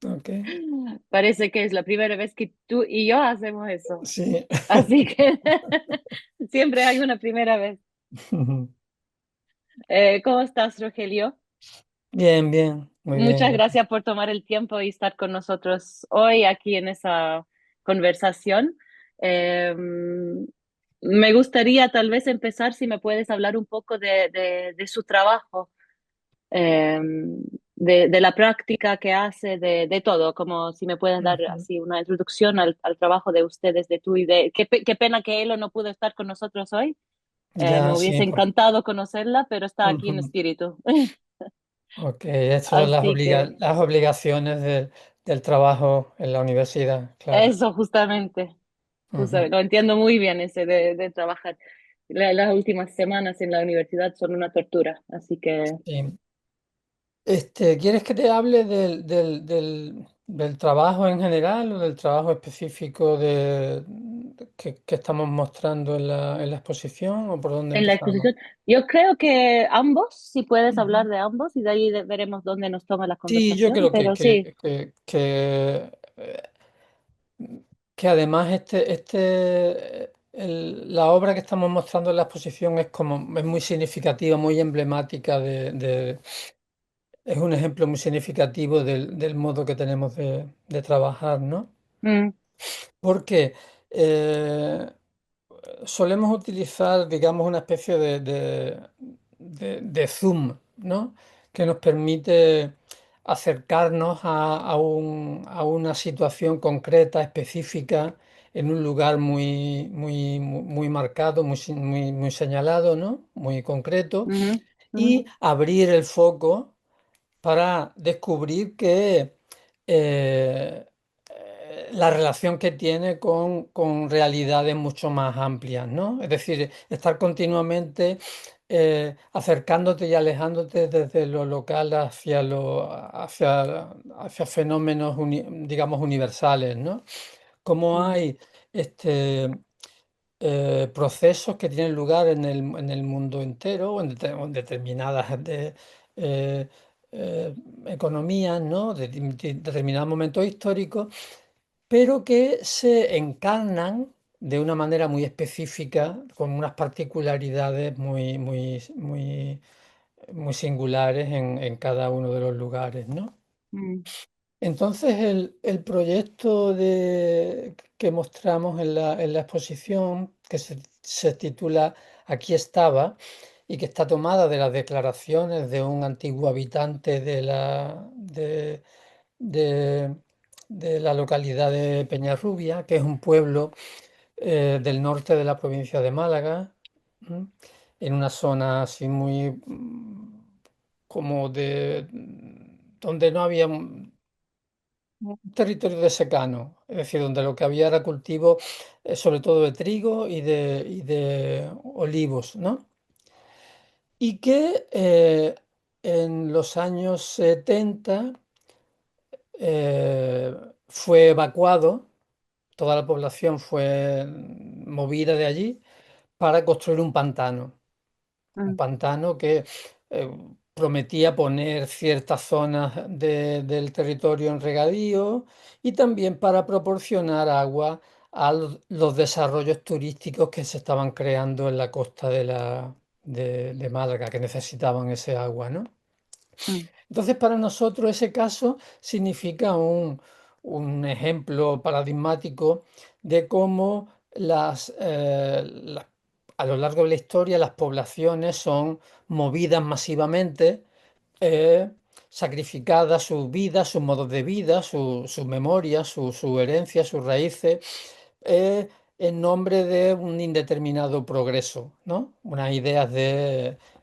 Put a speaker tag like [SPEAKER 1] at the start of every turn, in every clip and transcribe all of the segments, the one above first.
[SPEAKER 1] Ok,
[SPEAKER 2] Parece que es la primera vez que tú y yo hacemos eso.
[SPEAKER 1] sí.
[SPEAKER 2] Así que siempre hay una primera vez. ¿Cómo estás, Rogelio?
[SPEAKER 1] Bien, bien, muy bien,
[SPEAKER 2] Muchas
[SPEAKER 1] gracias.
[SPEAKER 2] gracias por tomar el tiempo y estar con nosotros hoy aquí en esa conversación. Eh, Me gustaría tal vez empezar si me puedes hablar un poco de su trabajo, eh, de la práctica que hace, de todo, como si me puedes dar
[SPEAKER 1] Ujú.
[SPEAKER 2] así una introducción al trabajo de ustedes, de tú y de... Qué pena que Elo no pudo estar con nosotros hoy. Me
[SPEAKER 1] Ya, sí,
[SPEAKER 2] hubiese encantado conocerla, pero está aquí en
[SPEAKER 1] ujú.
[SPEAKER 2] espíritu.
[SPEAKER 1] Ok, estas son
[SPEAKER 2] Así que
[SPEAKER 1] las obligaciones del trabajo en la universidad, claro.
[SPEAKER 2] eso justamente.
[SPEAKER 1] Ujú.
[SPEAKER 2] Lo entiendo muy bien ese de trabajar. Las últimas semanas en la universidad son una tortura, así que
[SPEAKER 1] Sí. ¿Quieres que te hable del trabajo en general o del trabajo específico que estamos mostrando en la exposición o por dónde
[SPEAKER 2] en la
[SPEAKER 1] empezamos?
[SPEAKER 2] exposición, yo creo que ambos, si puedes hablar
[SPEAKER 1] Ujú.
[SPEAKER 2] de ambos y de ahí veremos dónde nos toma la
[SPEAKER 1] Sí, yo
[SPEAKER 2] conversación,
[SPEAKER 1] creo
[SPEAKER 2] pero sí.
[SPEAKER 1] que además la obra que estamos mostrando en la exposición es muy significativa, muy emblemática es un ejemplo muy significativo del modo que tenemos de trabajar, ¿no?
[SPEAKER 2] Mm,
[SPEAKER 1] Porque eh, solemos utilizar, digamos, una especie de zoom, ¿no? Que nos permite acercarnos a una situación concreta, específica, en un lugar muy marcado, muy señalado, ¿no? Muy concreto,
[SPEAKER 2] ujú, ujú,
[SPEAKER 1] y abrir el foco para descubrir que eh, la relación que tiene con realidades mucho más amplias, ¿no? Es decir, estar continuamente acercándote y alejándote desde lo local hacia fenómenos, digamos, universales, ¿no? Cómo
[SPEAKER 2] mm,
[SPEAKER 1] hay este, procesos que tienen lugar en el mundo entero o o en determinadas eh, eh, economías, ¿no? Determinados momentos históricos, pero que se encarnan de una manera muy específica, con unas particularidades muy singulares en cada uno de los lugares, ¿no?
[SPEAKER 2] mm,
[SPEAKER 1] Entonces, el proyecto que mostramos en la exposición, que se titula Aquí estaba, y que está tomada de las declaraciones de un antiguo habitante de, de la localidad de Peñarrubia, que es un pueblo del norte de la provincia de Málaga, ¿m? En una zona así muy como donde no había un territorio de secano, es decir, donde lo que había era cultivo sobre todo de trigo y de olivos, ¿no? Y que en los años 70 eh, fue evacuado, toda la población fue movida de allí para construir un
[SPEAKER 2] mm,
[SPEAKER 1] pantano que eh, prometía poner ciertas zonas del territorio en regadío y también para proporcionar agua a los desarrollos turísticos que se estaban creando en la costa de Málaga, que necesitaban ese agua, ¿no?
[SPEAKER 2] mm,
[SPEAKER 1] Entonces, para nosotros ese caso significa un ejemplo paradigmático de cómo a lo largo de la historia las poblaciones son movidas masivamente, eh, sacrificadas sus vidas, sus modos de vida, sus memorias, su herencia, sus raíces, eh, en nombre de un indeterminado progreso, ¿no? Unas ideas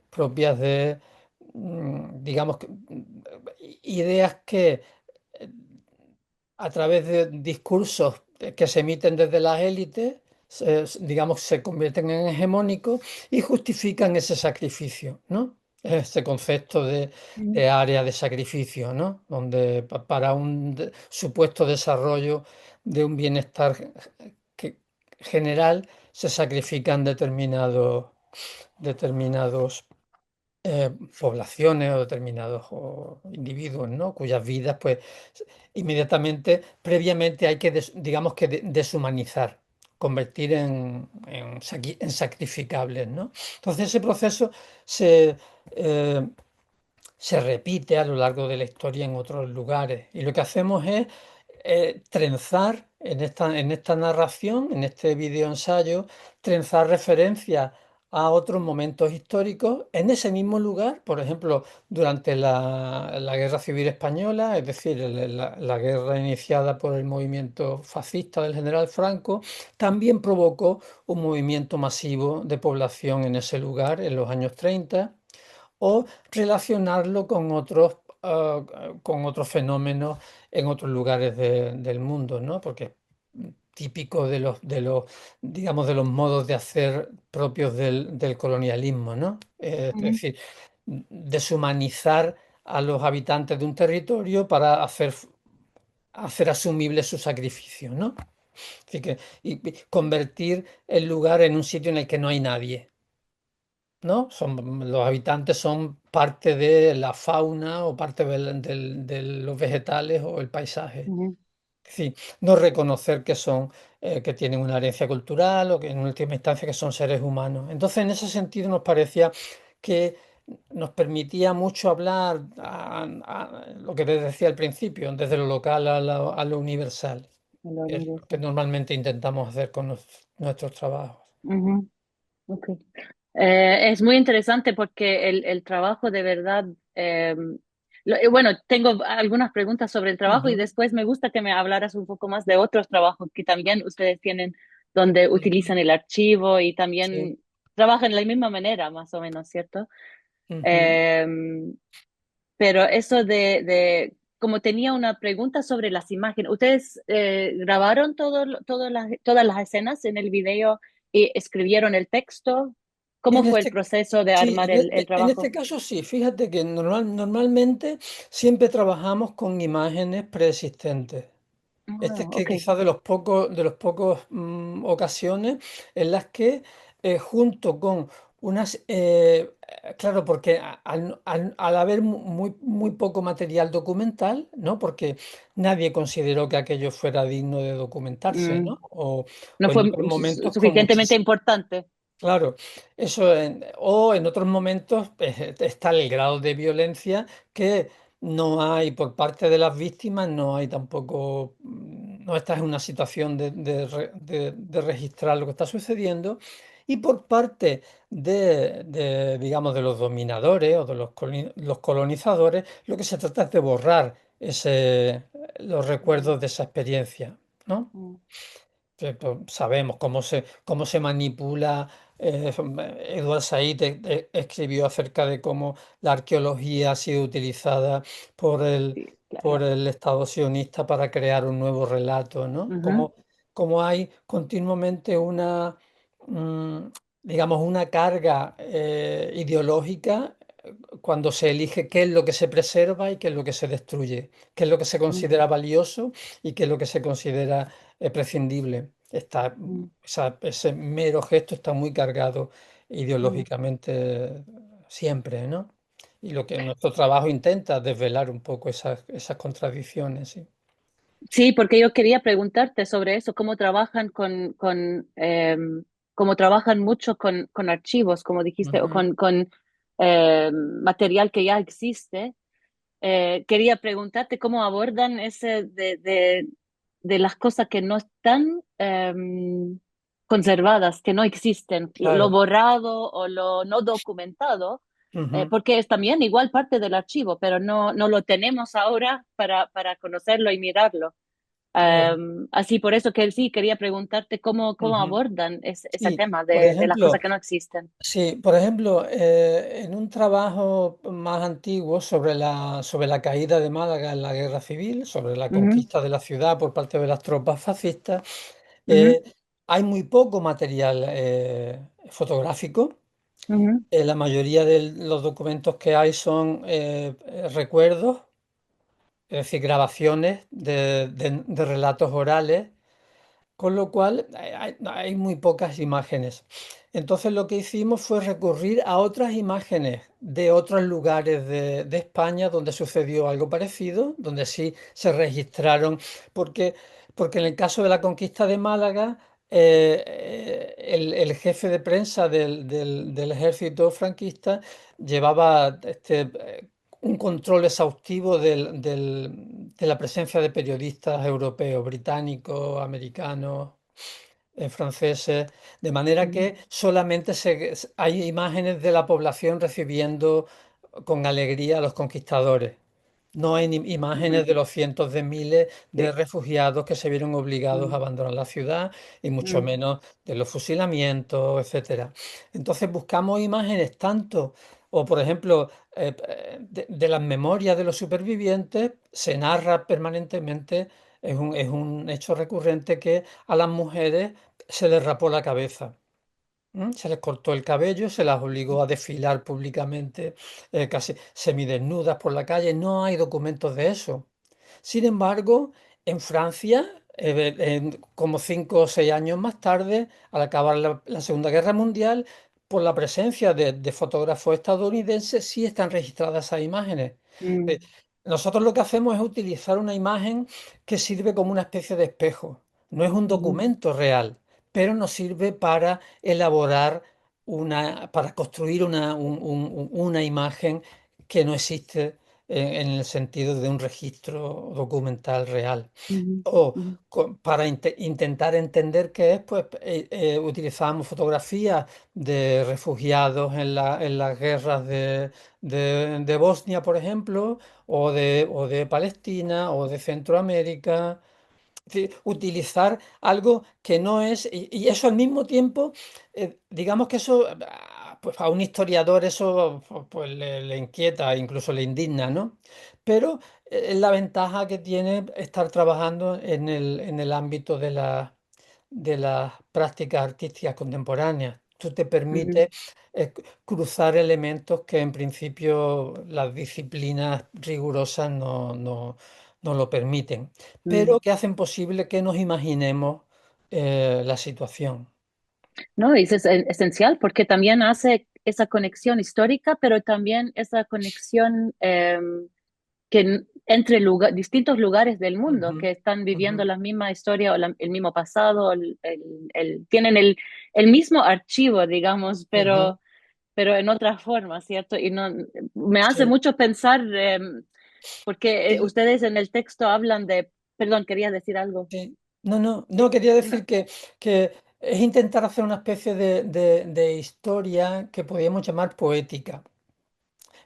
[SPEAKER 1] propias digamos, ideas que a través de discursos que se emiten desde las élites, digamos, se convierten en hegemónicos y justifican ese sacrificio, ¿no? Ese concepto
[SPEAKER 2] mm,
[SPEAKER 1] de área de sacrificio, ¿no? Donde para un supuesto desarrollo de un bienestar que- general se sacrifican determinados poblaciones o determinados individuos, ¿no? Cuyas vidas, pues, inmediatamente, previamente hay que, digamos que deshumanizar, convertir en sacrificables, ¿no? Entonces ese proceso se, eh, se repite a lo largo de la historia en otros lugares. Y lo que hacemos es trenzar en esta narración, en este videoensayo, trenzar referencias a otros momentos históricos en ese mismo lugar, por ejemplo, durante la Guerra Civil Española, es decir, la guerra iniciada por el movimiento fascista del general Franco, también provocó un movimiento masivo de población en ese lugar en los años 30 o relacionarlo con otros fenómenos en otros lugares del mundo, ¿no? Porque es típico digamos, de los modos de hacer propios del colonialismo, ¿no? Es
[SPEAKER 2] Ujú,
[SPEAKER 1] decir, deshumanizar a los habitantes de un territorio para hacer asumible su sacrificio, ¿no? Así que, y convertir el lugar en un sitio en el que no hay nadie. ¿No? Los habitantes son parte de la fauna o parte de los vegetales o el paisaje.
[SPEAKER 2] ujú.
[SPEAKER 1] Sí, no reconocer que que tienen una herencia cultural o que en última instancia que son seres humanos. Entonces, en ese sentido nos parecía que nos permitía mucho hablar lo que les decía al principio, desde lo local a lo universal.
[SPEAKER 2] En la
[SPEAKER 1] Es lo que
[SPEAKER 2] universidad.
[SPEAKER 1] normalmente intentamos hacer con nuestros trabajos.
[SPEAKER 2] Ujú, ok. Es muy interesante porque el trabajo de verdad, bueno, tengo algunas preguntas sobre el trabajo y
[SPEAKER 1] Ujú,
[SPEAKER 2] después me gusta que me hablaras un poco más de otros trabajos que también ustedes tienen donde
[SPEAKER 1] ujú,
[SPEAKER 2] utilizan el archivo y
[SPEAKER 1] sí.
[SPEAKER 2] también trabajan de la misma manera, más o menos, ¿cierto?
[SPEAKER 1] Ujú.
[SPEAKER 2] Eh, pero eso como tenía una pregunta sobre las imágenes, ¿ustedes grabaron todas las escenas en el video y escribieron el texto? ¿Cómo
[SPEAKER 1] En
[SPEAKER 2] fue el
[SPEAKER 1] este,
[SPEAKER 2] proceso de
[SPEAKER 1] sí,
[SPEAKER 2] armar el
[SPEAKER 1] en este
[SPEAKER 2] trabajo?
[SPEAKER 1] caso sí, fíjate que normalmente siempre trabajamos con imágenes preexistentes. Este
[SPEAKER 2] Ah,
[SPEAKER 1] es que
[SPEAKER 2] ok.
[SPEAKER 1] quizás de los pocos ocasiones en las que junto con unas, claro, porque al haber muy poco material documental, ¿no? Porque nadie consideró que aquello fuera digno de documentarse,
[SPEAKER 2] Mm,
[SPEAKER 1] ¿no?
[SPEAKER 2] no
[SPEAKER 1] O en
[SPEAKER 2] fue
[SPEAKER 1] otros momentos con
[SPEAKER 2] suficientemente
[SPEAKER 1] muchísimo.
[SPEAKER 2] importante.
[SPEAKER 1] Claro, o en otros momentos está el grado de violencia que no hay por parte de las víctimas, no hay tampoco, no estás en una situación de registrar lo que está sucediendo, y por parte digamos, de los dominadores o de los colonizadores, lo que se trata es de borrar los
[SPEAKER 2] Mm,
[SPEAKER 1] recuerdos de esa experiencia, ¿no?
[SPEAKER 2] mm,
[SPEAKER 1] Sabemos cómo se manipula. Edward Said escribió acerca de cómo la arqueología ha sido utilizada por
[SPEAKER 2] sí, claro.
[SPEAKER 1] por el Estado sionista para crear un nuevo relato, ¿no?
[SPEAKER 2] Ujú,
[SPEAKER 1] Cómo hay continuamente mm, digamos, una carga ideológica cuando se elige qué es lo que se preserva y qué es lo que se destruye, qué es lo que se
[SPEAKER 2] mm,
[SPEAKER 1] considera valioso y qué es lo que se considera prescindible.
[SPEAKER 2] mm,
[SPEAKER 1] Ese mero gesto está muy cargado
[SPEAKER 2] mm.
[SPEAKER 1] ideológicamente siempre, ¿no? Y lo que nuestro trabajo intenta desvelar un poco esas contradicciones, sí.
[SPEAKER 2] Sí, porque yo quería preguntarte sobre eso, cómo trabajan cómo trabajan mucho con archivos, como dijiste, o
[SPEAKER 1] Ujú,
[SPEAKER 2] con material que ya existe. Quería preguntarte cómo abordan ese de las cosas que no están conservadas, que no existen, lo
[SPEAKER 1] claro.
[SPEAKER 2] borrado o lo no documentado,
[SPEAKER 1] Ujú.
[SPEAKER 2] porque es también igual parte del archivo, pero no lo tenemos ahora para conocerlo y mirarlo.
[SPEAKER 1] Claro.
[SPEAKER 2] Así por eso que sí, quería preguntarte cómo
[SPEAKER 1] Ujú.
[SPEAKER 2] abordan ese
[SPEAKER 1] Sí,
[SPEAKER 2] tema
[SPEAKER 1] por
[SPEAKER 2] de las cosas
[SPEAKER 1] ejemplo,
[SPEAKER 2] que no existen.
[SPEAKER 1] sí, por ejemplo, en un trabajo más antiguo sobre la caída de Málaga en la Guerra Civil, sobre la
[SPEAKER 2] Ujú,
[SPEAKER 1] conquista de la ciudad por parte de las tropas fascistas,
[SPEAKER 2] ujú,
[SPEAKER 1] eh, hay muy poco material fotográfico.
[SPEAKER 2] ujú,
[SPEAKER 1] La mayoría de los documentos que hay son recuerdos, es decir, grabaciones de relatos orales Con lo cual hay muy pocas imágenes. Entonces lo que hicimos fue recurrir a otras imágenes de otros lugares de España donde sucedió algo parecido, donde sí se registraron, porque, porque en el caso de la conquista de Málaga, el jefe de prensa del ejército franquista llevaba un control exhaustivo de la presencia de periodistas europeos, británicos, americanos, franceses, de manera
[SPEAKER 2] Ujú,
[SPEAKER 1] que solamente hay imágenes de la población recibiendo con alegría a los conquistadores. No hay imágenes
[SPEAKER 2] ujú,
[SPEAKER 1] de los cientos de miles de
[SPEAKER 2] sí,
[SPEAKER 1] refugiados que se vieron obligados a
[SPEAKER 2] mm,
[SPEAKER 1] abandonar la ciudad y mucho
[SPEAKER 2] mm,
[SPEAKER 1] menos de los fusilamientos, etcétera. Entonces buscamos imágenes tanto, o por ejemplo, de las memorias de los supervivientes, se narra permanentemente, es un hecho recurrente que a las mujeres se les rapó la cabeza. Se les cortó el cabello, se las obligó a desfilar públicamente, casi semidesnudas por la calle. No hay documentos de eso. Sin embargo, en Francia, como 5 o 6 años más tarde, al acabar la Segunda Guerra Mundial, por la presencia de fotógrafos estadounidenses, sí están registradas esas imágenes. Eh,
[SPEAKER 2] mm,
[SPEAKER 1] Nosotros lo que hacemos es utilizar una imagen que sirve como una especie de espejo. No es un
[SPEAKER 2] ujú,
[SPEAKER 1] documento real, pero nos sirve para elaborar para construir una imagen que no existe en el sentido de un registro documental real.
[SPEAKER 2] ujú,
[SPEAKER 1] O
[SPEAKER 2] ujú,
[SPEAKER 1] para intentar entender qué es, pues utilizamos fotografías de refugiados en las guerras de Bosnia, por ejemplo, o de Palestina, o de Centroamérica. Es decir, utilizar algo que no es, y eso al mismo tiempo, digamos que eso, pues a un historiador eso pues, le inquieta, incluso le indigna, ¿no? Pero es la ventaja que tiene estar trabajando en el ámbito de las prácticas artísticas contemporáneas. Tú te
[SPEAKER 2] ujú,
[SPEAKER 1] permite cruzar elementos que en principio las disciplinas rigurosas no lo permiten,
[SPEAKER 2] mm.
[SPEAKER 1] pero que hacen posible que nos imaginemos la situación.
[SPEAKER 2] No, y eso es esencial porque también hace esa conexión histórica, pero también esa conexión entre distintos lugares del mundo
[SPEAKER 1] Ujú,
[SPEAKER 2] que están
[SPEAKER 1] ujú,
[SPEAKER 2] viviendo la misma historia o el mismo pasado, tienen el mismo archivo, digamos,
[SPEAKER 1] ujú.
[SPEAKER 2] pero en otra forma, ¿cierto? Y no, me hace
[SPEAKER 1] Sí,
[SPEAKER 2] mucho pensar, porque
[SPEAKER 1] sí,
[SPEAKER 2] ustedes en el texto hablan de, perdón, quería decir algo.
[SPEAKER 1] sí. No, no, no quería
[SPEAKER 2] No.
[SPEAKER 1] decir que es intentar hacer una especie de historia que podríamos llamar poética.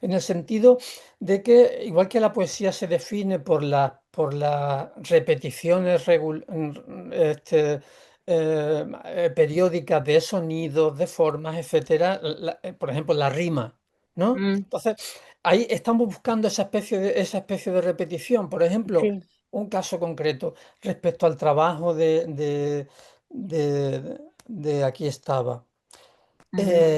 [SPEAKER 1] En el sentido de que, igual que la poesía se define por las repeticiones periódicas de sonidos, de formas, etcétera, por ejemplo, la rima, ¿no?
[SPEAKER 2] Mm,
[SPEAKER 1] Entonces, ahí estamos buscando esa especie de repetición. Por ejemplo,
[SPEAKER 2] sí.
[SPEAKER 1] un caso concreto respecto al trabajo de Aquí estaba.
[SPEAKER 2] Ujú,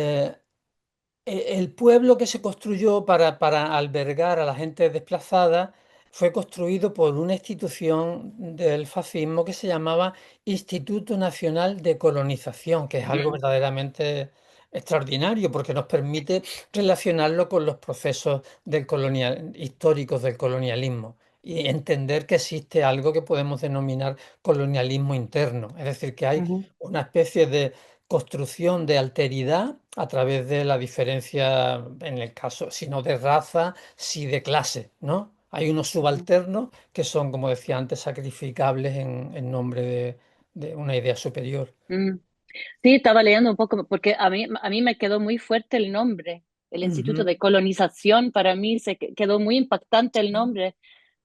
[SPEAKER 1] Eh, el pueblo que se construyó para albergar a la gente desplazada fue construido por una institución del fascismo que se llamaba Instituto Nacional de Colonización, que es algo
[SPEAKER 2] mm,
[SPEAKER 1] verdaderamente extraordinario porque nos permite relacionarlo con los procesos históricos del colonialismo y entender que existe algo que podemos denominar colonialismo interno. Es decir, que hay
[SPEAKER 2] ujú,
[SPEAKER 1] una especie de construcción de alteridad a través de la diferencia, en el caso, si no de raza, sí de clase, ¿no? Hay unos
[SPEAKER 2] ujú,
[SPEAKER 1] subalternos que son, como decía antes, sacrificables en nombre de una idea superior.
[SPEAKER 2] mm. Sí, estaba leyendo un poco porque a mí me quedó muy fuerte el nombre, el Instituto
[SPEAKER 1] Ujú,
[SPEAKER 2] de Colonización. Para mí quedó muy impactante el nombre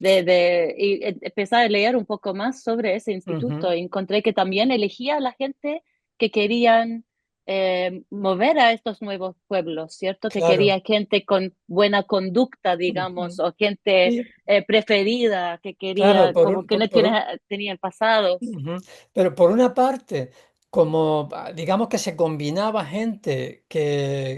[SPEAKER 2] y empecé a leer un poco más sobre ese instituto.
[SPEAKER 1] ujú,
[SPEAKER 2] Y encontré que también elegía a la gente que querían mover a estos nuevos pueblos, ¿cierto? Que
[SPEAKER 1] claro.
[SPEAKER 2] quería gente con buena conducta, digamos,
[SPEAKER 1] Ujú.
[SPEAKER 2] o gente
[SPEAKER 1] Sí,
[SPEAKER 2] preferida, que
[SPEAKER 1] claro,
[SPEAKER 2] quería, como que no tenían pasados.
[SPEAKER 1] ujú. Pero por una parte, como digamos que se combinaba gente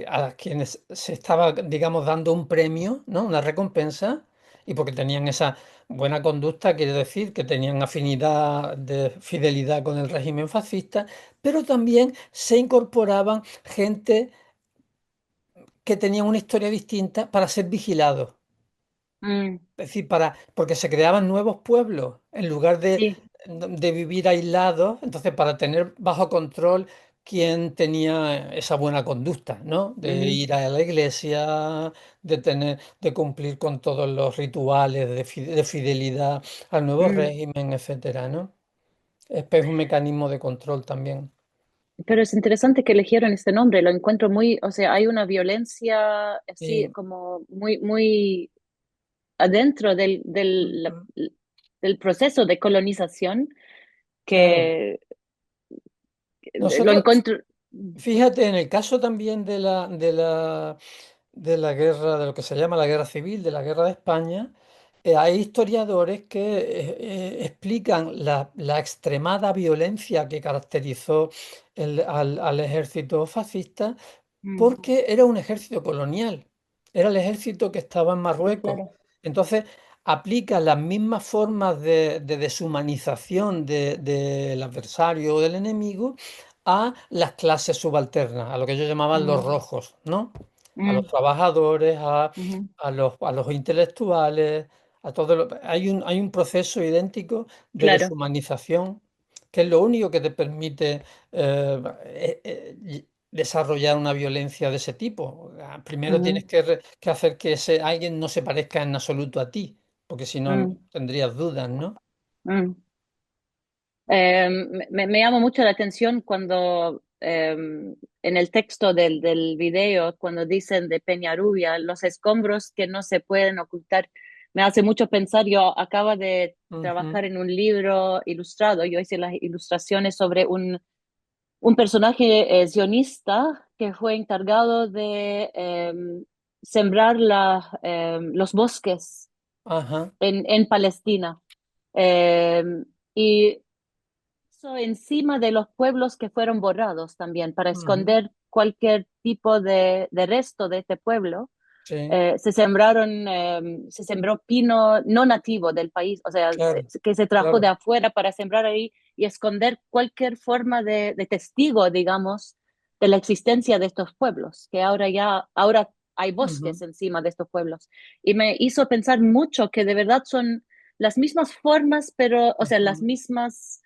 [SPEAKER 1] a quienes se estaba, digamos, dando un premio, ¿no? Una recompensa, y porque tenían esa buena conducta, quiere decir que tenían afinidad de fidelidad con el régimen fascista, pero también se incorporaban gente que tenía una historia distinta para ser vigilados.
[SPEAKER 2] Mm,
[SPEAKER 1] Es decir, porque se creaban nuevos pueblos en lugar
[SPEAKER 2] sí.
[SPEAKER 1] de vivir aislados, entonces para tener bajo control quién tenía esa buena conducta, ¿no? De
[SPEAKER 2] Ujú,
[SPEAKER 1] ir a la iglesia, de cumplir con todos los rituales de fidelidad al nuevo
[SPEAKER 2] mm.
[SPEAKER 1] régimen, etcétera, ¿no? Es un mecanismo de control también.
[SPEAKER 2] Pero es interesante que eligieron este nombre, lo encuentro muy, o sea, hay una violencia así
[SPEAKER 1] Sí.
[SPEAKER 2] como muy, muy adentro
[SPEAKER 1] Ujú.
[SPEAKER 2] del proceso de colonización
[SPEAKER 1] Claro.
[SPEAKER 2] que lo
[SPEAKER 1] Nosotros,
[SPEAKER 2] encuentro.
[SPEAKER 1] fíjate, en el caso también de la guerra, de lo que se llama la guerra civil, de la guerra de España, hay historiadores que explican la extremada violencia que caracterizó al ejército fascista
[SPEAKER 2] Mm,
[SPEAKER 1] porque era un ejército colonial, era el ejército que estaba en
[SPEAKER 2] sí,
[SPEAKER 1] Marruecos.
[SPEAKER 2] claro.
[SPEAKER 1] Entonces, aplica las mismas formas de deshumanización del adversario o del enemigo a las clases subalternas, a lo que yo llamaba los
[SPEAKER 2] Mm,
[SPEAKER 1] rojos, ¿no? A los
[SPEAKER 2] mm,
[SPEAKER 1] trabajadores,
[SPEAKER 2] ujú,
[SPEAKER 1] a los intelectuales, hay un proceso idéntico de
[SPEAKER 2] claro.
[SPEAKER 1] deshumanización que es lo único que te permite desarrollar una violencia de ese tipo. Primero tienes
[SPEAKER 2] Ujú,
[SPEAKER 1] que hacer que ese alguien no se parezca en absoluto a ti, porque si no
[SPEAKER 2] mm,
[SPEAKER 1] tendrías dudas, ¿no?
[SPEAKER 2] mm. Me llama mucho la atención cuando en el texto del video, cuando dicen de Peñarubia, los escombros que no se pueden ocultar, me hace mucho pensar, yo acabo de
[SPEAKER 1] Ujú.
[SPEAKER 2] trabajar en un libro ilustrado, yo hice las ilustraciones sobre un personaje sionista que fue encargado de sembrar los bosques
[SPEAKER 1] Ajá.
[SPEAKER 2] en Palestina. Y eso encima de los pueblos que fueron borrados también, para
[SPEAKER 1] Ujú.
[SPEAKER 2] esconder cualquier tipo de resto de este pueblo.
[SPEAKER 1] Sí,
[SPEAKER 2] Se sembró pino no nativo del país, o sea,
[SPEAKER 1] claro,
[SPEAKER 2] que se trajo de
[SPEAKER 1] claro.
[SPEAKER 2] afuera para sembrar ahí y esconder cualquier forma de testigo, digamos, de la existencia de estos pueblos, que ahora hay
[SPEAKER 1] Ujú.
[SPEAKER 2] bosques encima de estos pueblos. Y me hizo pensar mucho que de verdad son las mismas formas, pero, o sea, las
[SPEAKER 1] Ujú.
[SPEAKER 2] mismas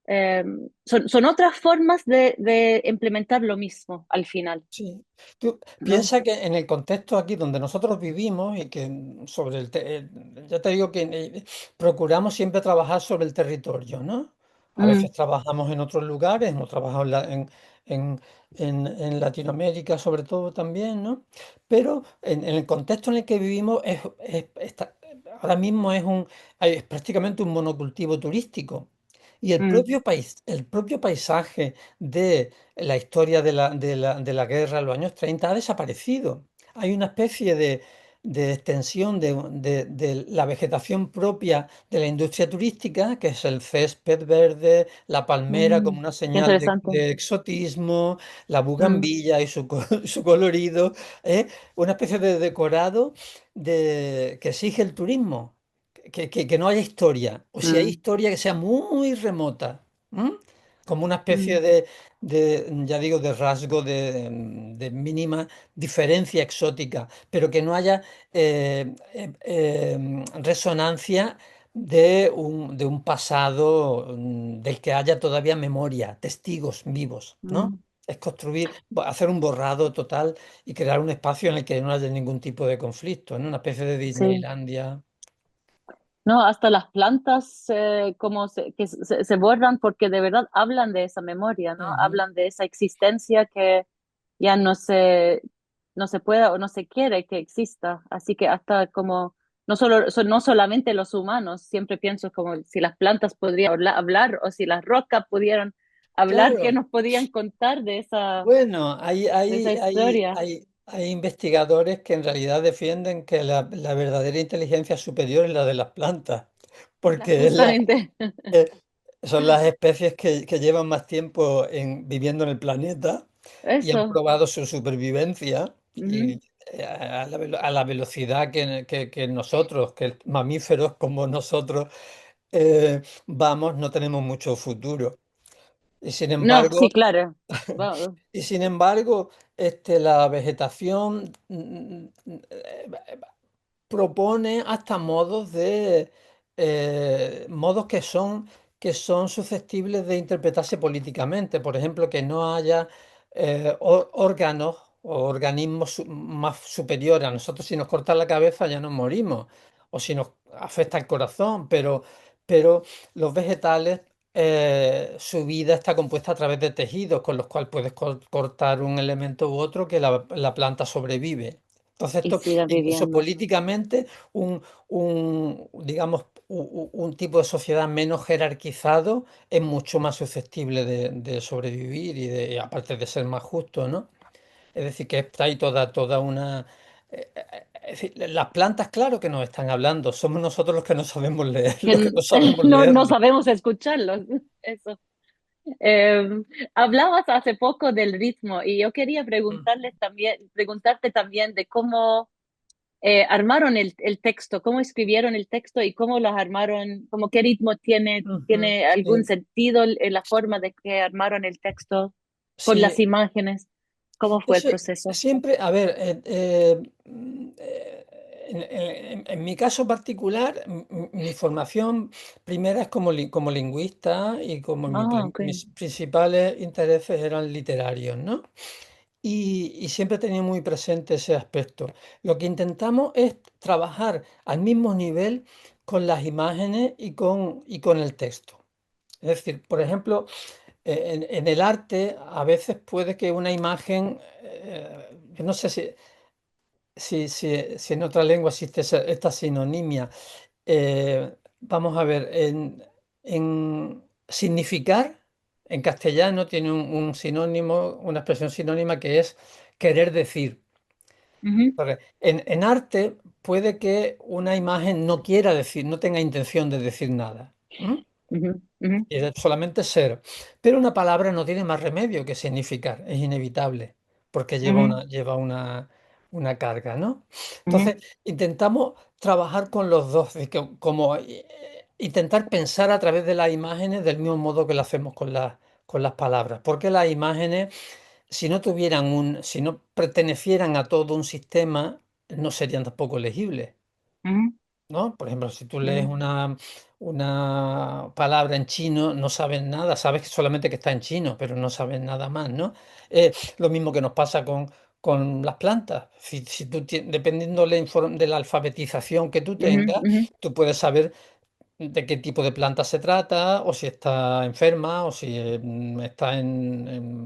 [SPEAKER 2] eh, son otras formas de implementar lo mismo al final,
[SPEAKER 1] Sí, tú
[SPEAKER 2] ¿no?
[SPEAKER 1] piensa que en el contexto aquí donde nosotros vivimos y que ya te digo que procuramos siempre trabajar sobre el territorio, ¿no? A veces
[SPEAKER 2] Mm,
[SPEAKER 1] trabajamos en otros lugares, hemos trabajado en, en Latinoamérica sobre todo también, ¿no? Pero en el contexto en el que vivimos ahora mismo es prácticamente un monocultivo turístico. Y el
[SPEAKER 2] mm,
[SPEAKER 1] propio país, el propio paisaje de la historia de la guerra en los años 30 ha desaparecido. Hay una especie de extensión de la vegetación propia de la industria turística, que es el césped verde, la palmera como una
[SPEAKER 2] qué
[SPEAKER 1] señal de,
[SPEAKER 2] interesante.
[SPEAKER 1] de exotismo, la
[SPEAKER 2] Mm,
[SPEAKER 1] bugambilla y su colorido, ¿eh? Una especie de decorado que exige el turismo. Que no haya historia, o si hay
[SPEAKER 2] mm,
[SPEAKER 1] historia que sea muy remota, ¿m? Como una especie
[SPEAKER 2] mm,
[SPEAKER 1] ya digo, de rasgo de mínima diferencia exótica, pero que no haya resonancia de un pasado del que haya todavía memoria, testigos vivos, ¿no?
[SPEAKER 2] mm,
[SPEAKER 1] Es hacer un borrado total y crear un espacio en el que no haya ningún tipo de conflicto, ¿no? Una especie de
[SPEAKER 2] sí.
[SPEAKER 1] Disneylandia.
[SPEAKER 2] No, hasta las plantas que se borran porque de verdad hablan de esa memoria, ¿no?
[SPEAKER 1] Ujú.
[SPEAKER 2] Hablan de esa existencia que ya no se puede o no se quiere que exista. Así que hasta como, no solamente los humanos, siempre pienso como si las plantas podrían hablar o si las rocas pudieran hablar, ¿qué
[SPEAKER 1] Claro.
[SPEAKER 2] nos podían contar
[SPEAKER 1] Bueno,
[SPEAKER 2] de esa
[SPEAKER 1] hay, hay,
[SPEAKER 2] historia?
[SPEAKER 1] hay, hay investigadores que en realidad defienden que la verdadera inteligencia superior es la de las plantas, porque
[SPEAKER 2] Justamente
[SPEAKER 1] eh, son las especies que llevan más tiempo viviendo en el planeta y han
[SPEAKER 2] eso.
[SPEAKER 1] probado su supervivencia.
[SPEAKER 2] Ujú.
[SPEAKER 1] a la velocidad que nosotros, que mamíferos como nosotros, vamos, no tenemos mucho futuro. Y sin
[SPEAKER 2] No,
[SPEAKER 1] embargo,
[SPEAKER 2] sí, claro. Wow.
[SPEAKER 1] y sin embargo, la vegetación propone hasta modos que son susceptibles de interpretarse políticamente. Por ejemplo, que no haya órganos o organismos más superiores a nosotros. Si nos cortan la cabeza ya nos morimos, o si nos afecta el corazón, pero los vegetales, su vida está compuesta a través de tejidos, con los cuales puedes cortar un elemento u otro que la planta sobrevive. Entonces,
[SPEAKER 2] Y
[SPEAKER 1] esto,
[SPEAKER 2] siga
[SPEAKER 1] incluso
[SPEAKER 2] viviendo.
[SPEAKER 1] políticamente, digamos, un tipo de sociedad menos jerarquizado es mucho más susceptible de sobrevivir y aparte de ser más justo, ¿no? Es decir, que está ahí toda una... es decir, las plantas, claro que nos están hablando, somos nosotros los que no sabemos leer,
[SPEAKER 2] Que
[SPEAKER 1] los que no sabemos
[SPEAKER 2] no
[SPEAKER 1] leerlo.
[SPEAKER 2] sabemos escucharlos. Eso. Eh, Hablabas hace poco del ritmo y yo quería preguntarte también de cómo armaron el texto, cómo escribieron el texto y cómo los armaron, como qué ritmo
[SPEAKER 1] Ujú,
[SPEAKER 2] tiene algún
[SPEAKER 1] sí,
[SPEAKER 2] sentido en la forma de que armaron el texto con las
[SPEAKER 1] sí.
[SPEAKER 2] imágenes. ¿Cómo fue el
[SPEAKER 1] Eso
[SPEAKER 2] proceso?
[SPEAKER 1] siempre, a ver, en mi caso particular, mi formación primera es como lingüista y como
[SPEAKER 2] Ah, ok.
[SPEAKER 1] mis principales intereses eran literarios, ¿no? Y siempre he tenido muy presente ese aspecto. Lo que intentamos es trabajar al mismo nivel con las imágenes y con el texto. Es decir, por ejemplo, en el arte a veces puede que una imagen, yo no sé si en otra lengua existe esta sinonimia. Vamos a ver, en significar, en castellano tiene un sinónimo, una expresión sinónima que es querer decir.
[SPEAKER 2] Ujú,
[SPEAKER 1] Porque en arte puede que una imagen no quiera decir, no tenga intención de decir nada.
[SPEAKER 2] ujú, ujú,
[SPEAKER 1] Quiere solamente ser. Pero una palabra no tiene más remedio que significar, es inevitable, porque lleva
[SPEAKER 2] ujú,
[SPEAKER 1] una carga, ¿no?
[SPEAKER 2] ujú,
[SPEAKER 1] Entonces, intentamos trabajar con los dos, como intentar pensar a través de las imágenes del mismo modo que lo hacemos con las palabras, porque las imágenes, si no pertenecieran a todo un sistema, no serían tampoco legibles.
[SPEAKER 2] ujú,
[SPEAKER 1] ¿No? Por ejemplo, si tú lees
[SPEAKER 2] ujú,
[SPEAKER 1] una palabra en chino, no sabes nada, sabes solamente que está en chino, pero no sabes nada más, ¿no? Lo mismo que nos pasa con las plantas. Si tú dependiendo de la alfabetización que tú
[SPEAKER 2] ujú,
[SPEAKER 1] tengas,
[SPEAKER 2] ujú,
[SPEAKER 1] tú puedes saber de qué tipo de planta se trata, o si está enferma, o si está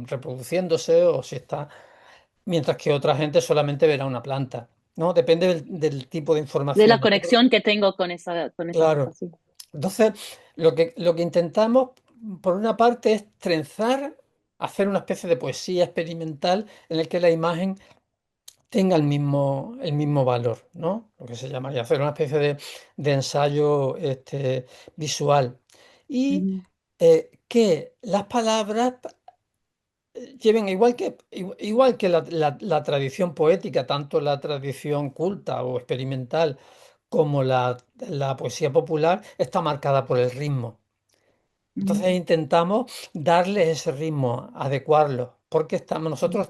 [SPEAKER 1] reproduciéndose, o si está... Mientras que otra gente solamente verá una planta, ¿no? Depende del tipo de
[SPEAKER 2] de la
[SPEAKER 1] información. Nosotros,
[SPEAKER 2] conexión que tengo con esa cosa,
[SPEAKER 1] claro.
[SPEAKER 2] sí.
[SPEAKER 1] Entonces, lo que intentamos, por una parte, es trenzar, hacer una especie de poesía experimental en el que la imagen tenga el mismo valor, ¿no? Lo que se llamaría hacer una especie de ensayo visual. Y
[SPEAKER 2] Ujú,
[SPEAKER 1] que las palabras lleven, igual que la tradición poética, tanto la tradición culta o experimental como la poesía popular, está marcada por el ritmo.
[SPEAKER 2] ujú,
[SPEAKER 1] Entonces intentamos darle ese ritmo, adecuarlo, porque nosotros,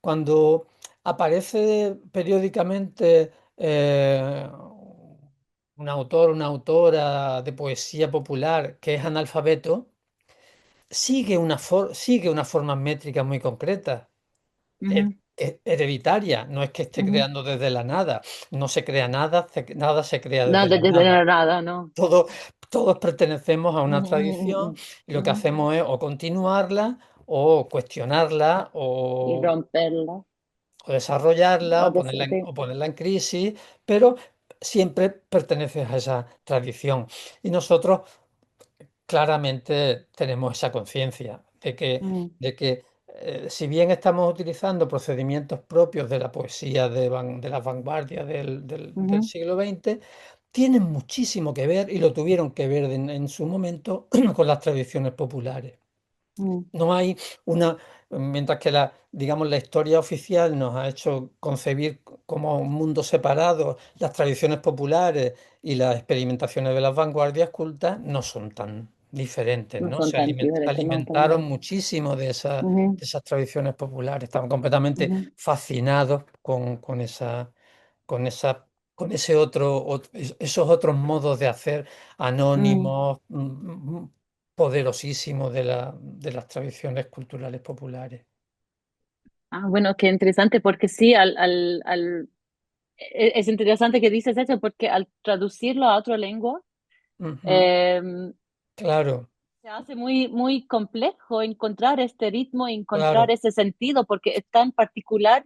[SPEAKER 1] cuando aparece periódicamente un autor, una autora de poesía popular que es analfabeto, sigue una forma métrica muy concreta,
[SPEAKER 2] ujú,
[SPEAKER 1] hereditaria, no es que esté
[SPEAKER 2] ujú.
[SPEAKER 1] creando desde la nada, no se crea nada, nada se crea
[SPEAKER 2] No,
[SPEAKER 1] desde la
[SPEAKER 2] de
[SPEAKER 1] nada.
[SPEAKER 2] nada, no.
[SPEAKER 1] Todo- Todos pertenecemos a una
[SPEAKER 2] Ujú,
[SPEAKER 1] tradición
[SPEAKER 2] ujú,
[SPEAKER 1] y lo que
[SPEAKER 2] ujú.
[SPEAKER 1] hacemos es o continuarla o cuestionarla
[SPEAKER 2] Y romperla.
[SPEAKER 1] o desarrollarla
[SPEAKER 2] O
[SPEAKER 1] o
[SPEAKER 2] sí.
[SPEAKER 1] ponerla en crisis, pero siempre perteneces a esa tradición. Y nosotros claramente tenemos esa conciencia
[SPEAKER 2] Ujú,
[SPEAKER 1] de que si bien estamos utilizando procedimientos propios de la poesía de las vanguardias del
[SPEAKER 2] ujú.
[SPEAKER 1] siglo XX, tienen muchísimo que ver y lo tuvieron que ver en su momento con las tradiciones populares.
[SPEAKER 2] mm,
[SPEAKER 1] No hay una, mientras que digamos, la historia oficial nos ha hecho concebir como un mundo separado, las tradiciones populares y las experimentaciones de las vanguardias cultas no son tan diferentes,
[SPEAKER 2] no
[SPEAKER 1] ¿no?
[SPEAKER 2] son tan
[SPEAKER 1] Se
[SPEAKER 2] diferentes, no, para
[SPEAKER 1] alimentaron
[SPEAKER 2] nada.
[SPEAKER 1] muchísimo
[SPEAKER 2] Ujú,
[SPEAKER 1] de esas tradiciones populares, estaban completamente
[SPEAKER 2] ujú,
[SPEAKER 1] fascinados con esa, con ese esos otros modos de hacer
[SPEAKER 2] mm.
[SPEAKER 1] anónimos, poderosísimos de las tradiciones culturales populares.
[SPEAKER 2] Ah, bueno, qué interesante, porque sí, es interesante que dices eso, porque al traducirlo a otra lengua,
[SPEAKER 1] Ujú.
[SPEAKER 2] eh,
[SPEAKER 1] Claro,
[SPEAKER 2] se hace muy, muy complejo encontrar este ritmo, encontrar
[SPEAKER 1] claro,
[SPEAKER 2] ese sentido, porque es tan particular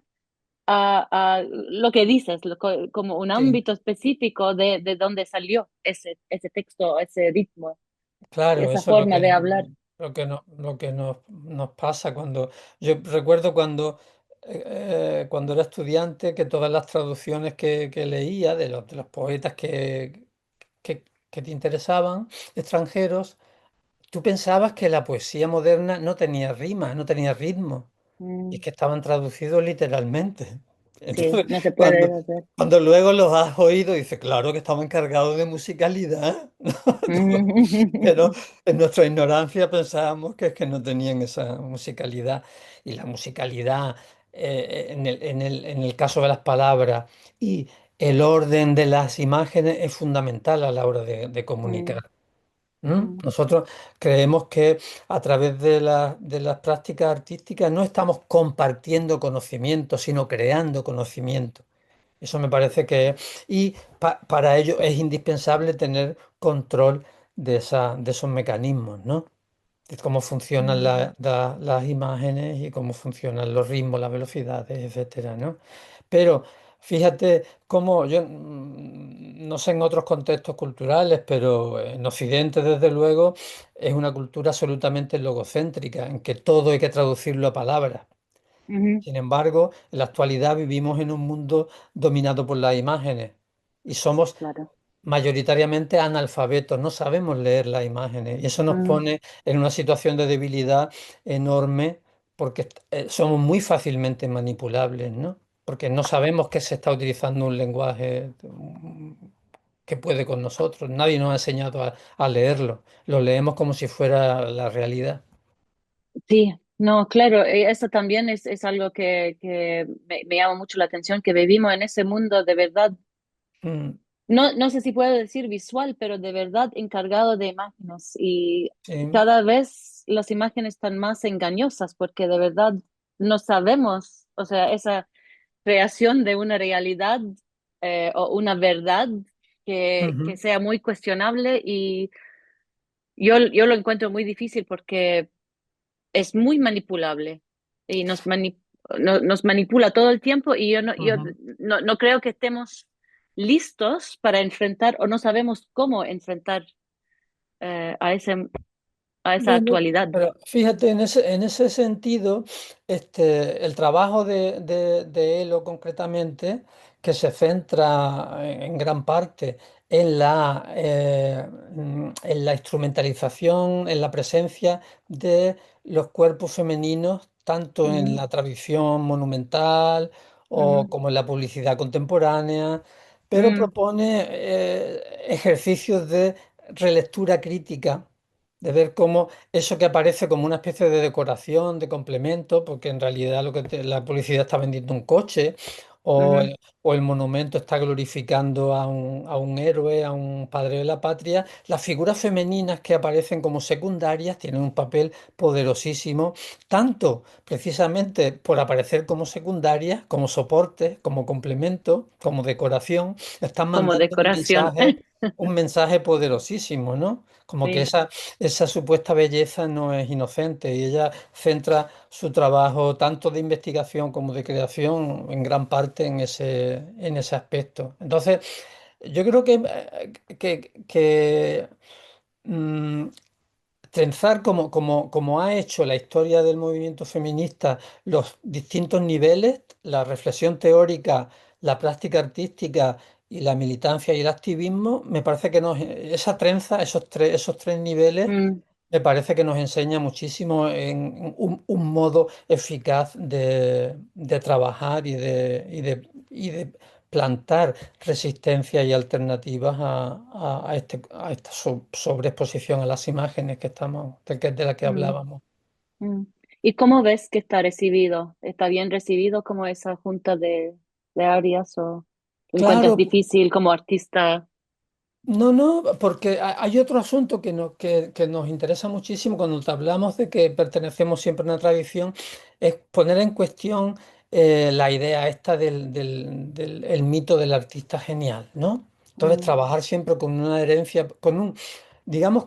[SPEAKER 2] a lo que dices, como un
[SPEAKER 1] sí,
[SPEAKER 2] ámbito específico de dónde salió ese texto, ese ritmo,
[SPEAKER 1] claro,
[SPEAKER 2] esa
[SPEAKER 1] eso es
[SPEAKER 2] forma de hablar.
[SPEAKER 1] lo que nos pasa cuando, yo recuerdo cuando era estudiante que todas las traducciones que leía de los poetas que te interesaban, extranjeros, tú pensabas que la poesía moderna no tenía rima, no tenía ritmo. Y es
[SPEAKER 2] Mm,
[SPEAKER 1] que estaban traducidos literalmente.
[SPEAKER 2] sí,
[SPEAKER 1] Entonces,
[SPEAKER 2] no se
[SPEAKER 1] cuando,
[SPEAKER 2] puede hacer.
[SPEAKER 1] cuando luego los has oído, dices, claro que estamos encargados de musicalidad. Pero en nuestra ignorancia pensábamos que es que no tenían esa musicalidad. Y la musicalidad, en el caso de las palabras y el orden de las imágenes es fundamental a la hora de
[SPEAKER 2] Mm,
[SPEAKER 1] comunicar. ¿Mm?
[SPEAKER 2] mm,
[SPEAKER 1] Nosotros creemos que a través de las prácticas artísticas no estamos compartiendo conocimiento, sino creando conocimiento. Eso me parece que es. Y para ello es indispensable tener control de esos mecanismos, ¿no? De cómo funcionan
[SPEAKER 2] mm,
[SPEAKER 1] las imágenes y cómo funcionan los ritmos, las velocidades, etcétera, ¿no? Pero fíjate cómo yo no sé en otros contextos culturales, pero en Occidente, desde luego, es una cultura absolutamente logocéntrica, en que todo hay que traducirlo a palabras.
[SPEAKER 2] ujú,
[SPEAKER 1] Sin embargo, en la actualidad vivimos en un mundo dominado por las imágenes y somos
[SPEAKER 2] claro.
[SPEAKER 1] mayoritariamente analfabetos, no sabemos leer las imágenes y eso nos
[SPEAKER 2] Mm,
[SPEAKER 1] pone en una situación de debilidad enorme porque somos muy fácilmente manipulables, ¿no? Porque no sabemos que se está utilizando un lenguaje que puede con nosotros. Nadie nos ha enseñado a leerlo. Lo leemos como si fuera la realidad.
[SPEAKER 2] sí, no, claro, eso también es algo que me llama mucho la atención, que vivimos en ese mundo de verdad.
[SPEAKER 1] Mm,
[SPEAKER 2] No, no sé si puedo decir visual, pero de verdad encargado de imágenes. Y
[SPEAKER 1] sí.
[SPEAKER 2] cada vez las imágenes están más engañosas porque de verdad no sabemos, o sea, esa creación de una realidad o una verdad que
[SPEAKER 1] Ujú,
[SPEAKER 2] sea muy cuestionable y yo lo encuentro muy difícil porque es muy manipulable y nos manipula todo el tiempo y yo
[SPEAKER 1] ujú.
[SPEAKER 2] no creo que estemos listos para enfrentar o no sabemos cómo enfrentar a a esa
[SPEAKER 1] Bueno,
[SPEAKER 2] actualidad.
[SPEAKER 1] pero fíjate, en ese sentido, el trabajo de Elo concretamente, que se centra en gran parte en la instrumentalización, en la presencia de los cuerpos femeninos, tanto en
[SPEAKER 2] Ujú,
[SPEAKER 1] la tradición monumental o
[SPEAKER 2] ujú,
[SPEAKER 1] como en la publicidad contemporánea, pero
[SPEAKER 2] mm,
[SPEAKER 1] propone ejercicios de relectura crítica de ver cómo eso que aparece como una especie de decoración, de complemento, porque en realidad la publicidad está vendiendo un coche
[SPEAKER 2] ujú,
[SPEAKER 1] o el monumento está glorificando a un héroe, a un padre de la patria, las figuras femeninas que aparecen como secundarias tienen un papel poderosísimo, tanto precisamente por aparecer como secundarias, como soporte, como complemento, como decoración, están
[SPEAKER 2] como
[SPEAKER 1] mandando
[SPEAKER 2] decoración.
[SPEAKER 1] un mensaje poderosísimo, ¿no? Como que
[SPEAKER 2] Sí.
[SPEAKER 1] esa supuesta belleza no es inocente y ella centra su trabajo tanto de investigación como de creación en gran parte en ese aspecto. Entonces, yo creo que mm, trenzar como ha hecho la historia del movimiento feminista los distintos niveles, la reflexión teórica, la práctica artística y la militancia y el activismo, me parece que esa trenza, esos tres niveles,
[SPEAKER 2] Mm.
[SPEAKER 1] Me parece que nos enseña muchísimo en un modo eficaz de trabajar y de plantar resistencia y alternativas a esta sobreexposición a las imágenes que estamos, de la que
[SPEAKER 2] Mm,
[SPEAKER 1] hablábamos.
[SPEAKER 2] mm. ¿Y cómo ves que está recibido? ¿Está bien recibido como esa junta de áreas o lo encuentras
[SPEAKER 1] Claro,
[SPEAKER 2] difícil como artista?
[SPEAKER 1] no, no, porque hay otro asunto que nos interesa muchísimo cuando te hablamos de que pertenecemos siempre a una tradición, es poner en cuestión la idea esta el mito del artista genial, ¿no? Entonces,
[SPEAKER 2] Mm,
[SPEAKER 1] trabajar siempre con una herencia, digamos,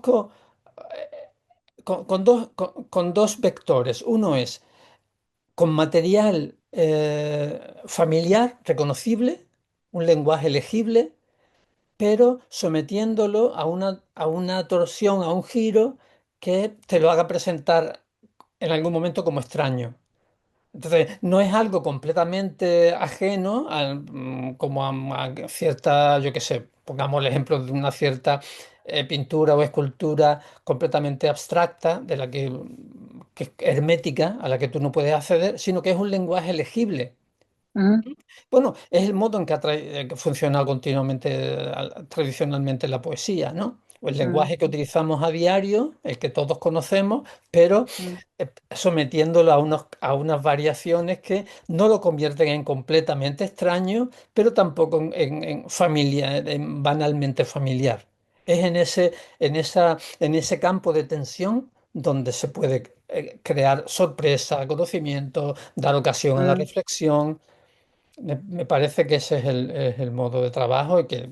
[SPEAKER 1] con dos vectores. Uno es con material familiar, reconocible, un lenguaje legible, pero sometiéndolo a una torsión, a un giro que te lo haga presentar en algún momento como extraño. Entonces, no es algo completamente ajeno como a cierta, yo qué sé, pongamos el ejemplo de una cierta pintura o escultura completamente abstracta, que es hermética, a la que tú no puedes acceder, sino que es un lenguaje legible.
[SPEAKER 2] mm,
[SPEAKER 1] Bueno, es el modo en que ha funcionado continuamente, tradicionalmente la poesía, ¿no? O el
[SPEAKER 2] mm,
[SPEAKER 1] lenguaje que utilizamos a diario, el que todos conocemos, pero
[SPEAKER 2] mm,
[SPEAKER 1] sometiéndolo a unas variaciones que no lo convierten en completamente extraño, pero tampoco en familiar, en banalmente familiar. Es en ese campo de tensión donde se puede crear sorpresa, conocimiento, dar ocasión a la
[SPEAKER 2] mm,
[SPEAKER 1] reflexión. Me parece que ese es el modo de trabajo y que,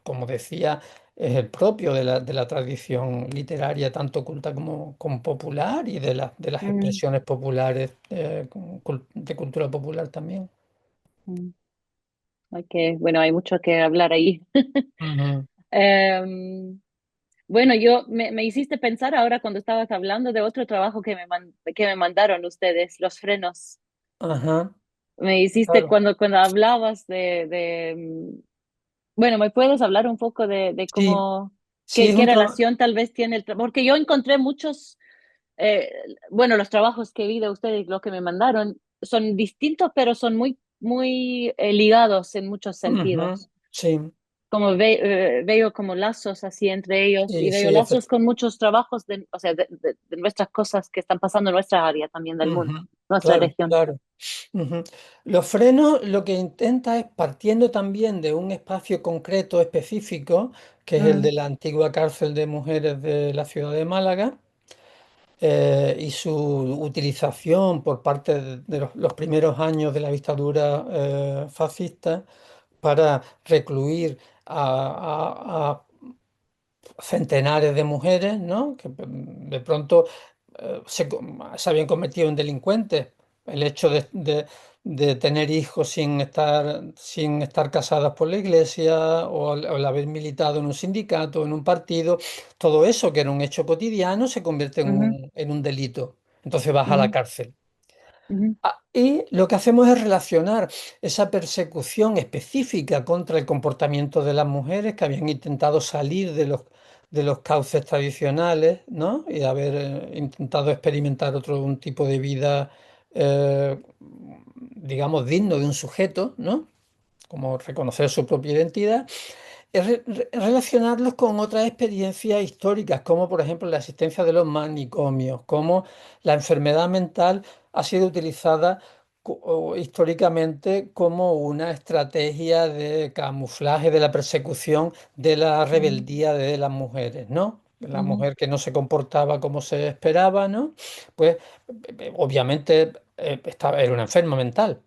[SPEAKER 1] como decía, es el propio de la tradición literaria, tanto culta como popular, y de las
[SPEAKER 2] mm,
[SPEAKER 1] expresiones populares, de cultura popular también.
[SPEAKER 2] mm. Bueno, hay mucho que hablar ahí.
[SPEAKER 1] Ujú.
[SPEAKER 2] Em, bueno, me hiciste pensar ahora cuando estabas hablando de otro trabajo que me mandaron ustedes, los frenos.
[SPEAKER 1] Ajá,
[SPEAKER 2] Me hiciste
[SPEAKER 1] claro.
[SPEAKER 2] cuando hablabas bueno, ¿me puedes hablar un poco de
[SPEAKER 1] Sí,
[SPEAKER 2] cómo,
[SPEAKER 1] sí, es
[SPEAKER 2] qué
[SPEAKER 1] un trabajo.
[SPEAKER 2] relación tal vez tiene el trabajo? Porque yo encontré muchos, eh, bueno, los trabajos que vi de ustedes, los que me mandaron, son distintos, pero son muy ligados en muchos sentidos.
[SPEAKER 1] Sí,
[SPEAKER 2] Como veo como lazos así entre ellos y
[SPEAKER 1] sí,
[SPEAKER 2] veo
[SPEAKER 1] sí,
[SPEAKER 2] lazos con muchos trabajos o sea, de nuestras cosas que están pasando en nuestra área también del mundo,
[SPEAKER 1] ujú,
[SPEAKER 2] nuestra
[SPEAKER 1] claro,
[SPEAKER 2] región.
[SPEAKER 1] claro. Ujú. Los frenos lo que intenta es, partiendo también de un espacio concreto específico, que es el
[SPEAKER 2] Mm,
[SPEAKER 1] de la antigua cárcel de mujeres de la ciudad de Málaga, y su utilización por parte de los primeros años de la dictadura fascista para recluir a centenares de mujeres, ¿no? Que de pronto se habían convertido en delincuentes. El hecho de tener hijos sin estar casadas por la iglesia, o el haber militado en un sindicato, en un partido, todo eso que era un hecho cotidiano se convierte en
[SPEAKER 2] ujú,
[SPEAKER 1] un delito. Entonces vas a la
[SPEAKER 2] ujú,
[SPEAKER 1] cárcel.
[SPEAKER 2] ujú,
[SPEAKER 1] Y lo que hacemos es relacionar esa persecución específica contra el comportamiento de las mujeres que habían intentado salir de los cauces tradicionales, ¿no? Y de haber intentado experimentar un tipo de vida, digamos, digno de un sujeto, ¿no? Como reconocer su propia identidad, es relacionarlos con otras experiencias históricas, como por ejemplo la existencia de los manicomios, como la enfermedad mental ha sido utilizada históricamente como una estrategia de camuflaje de la persecución de la
[SPEAKER 2] ujú,
[SPEAKER 1] rebeldía de las mujeres, ¿no? La
[SPEAKER 2] ujú,
[SPEAKER 1] mujer que no se comportaba como se esperaba, ¿no? Pues obviamente era una enferma mental,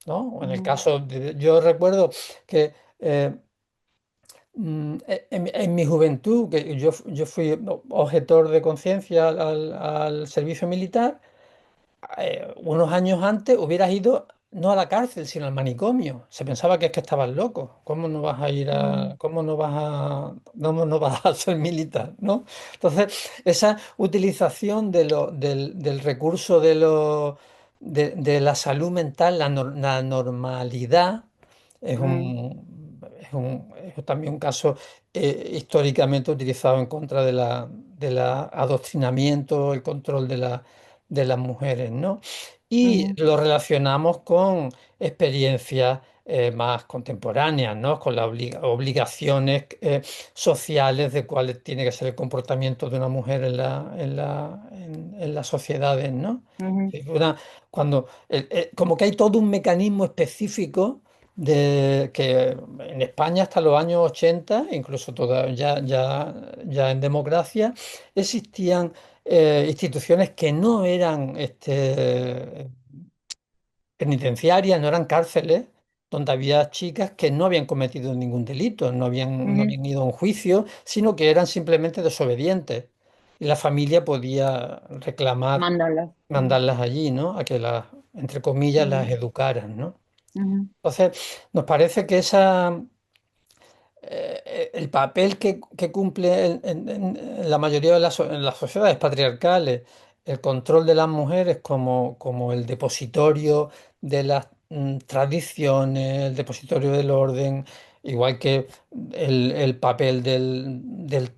[SPEAKER 1] ¿no? En el
[SPEAKER 2] ujú,
[SPEAKER 1] caso yo recuerdo que en mi juventud, que yo fui objetor de conciencia al servicio militar, unos años antes hubieras ido no a la cárcel, sino al manicomio. Se pensaba que es que estabas loco. ¿Cómo no vas a ir
[SPEAKER 2] ujú,
[SPEAKER 1] cómo no vas a ser militar, ¿no? Entonces, esa utilización del recurso de la salud mental, la normalidad, es
[SPEAKER 2] ujú,
[SPEAKER 1] es también un caso históricamente utilizado en contra del adoctrinamiento, el control de las mujeres, ¿no? Y
[SPEAKER 2] ujú,
[SPEAKER 1] lo relacionamos con experiencias más contemporáneas, ¿no? Con las obligaciones sociales de cuál tiene que ser el comportamiento de una mujer en las sociedades, ¿no?
[SPEAKER 2] ujú,
[SPEAKER 1] Sí, cuando, como que hay todo un mecanismo específico de que en España hasta los años 80, incluso ya en democracia, existían instituciones que no eran penitenciarias, no eran cárceles, donde había chicas que no habían cometido ningún delito, no
[SPEAKER 2] ujú.
[SPEAKER 1] habían ido a un juicio, sino que eran simplemente desobedientes. Y la familia podía reclamar,
[SPEAKER 2] Mándala.
[SPEAKER 1] mandarlas allí, ¿no? A que entre comillas, las
[SPEAKER 2] Ujú,
[SPEAKER 1] educaran, ¿no?
[SPEAKER 2] ujú,
[SPEAKER 1] Entonces, nos parece que el papel que cumple en la mayoría de en las sociedades patriarcales, el control de las mujeres como el depositorio de las tradiciones, el depositorio del orden, igual que el papel del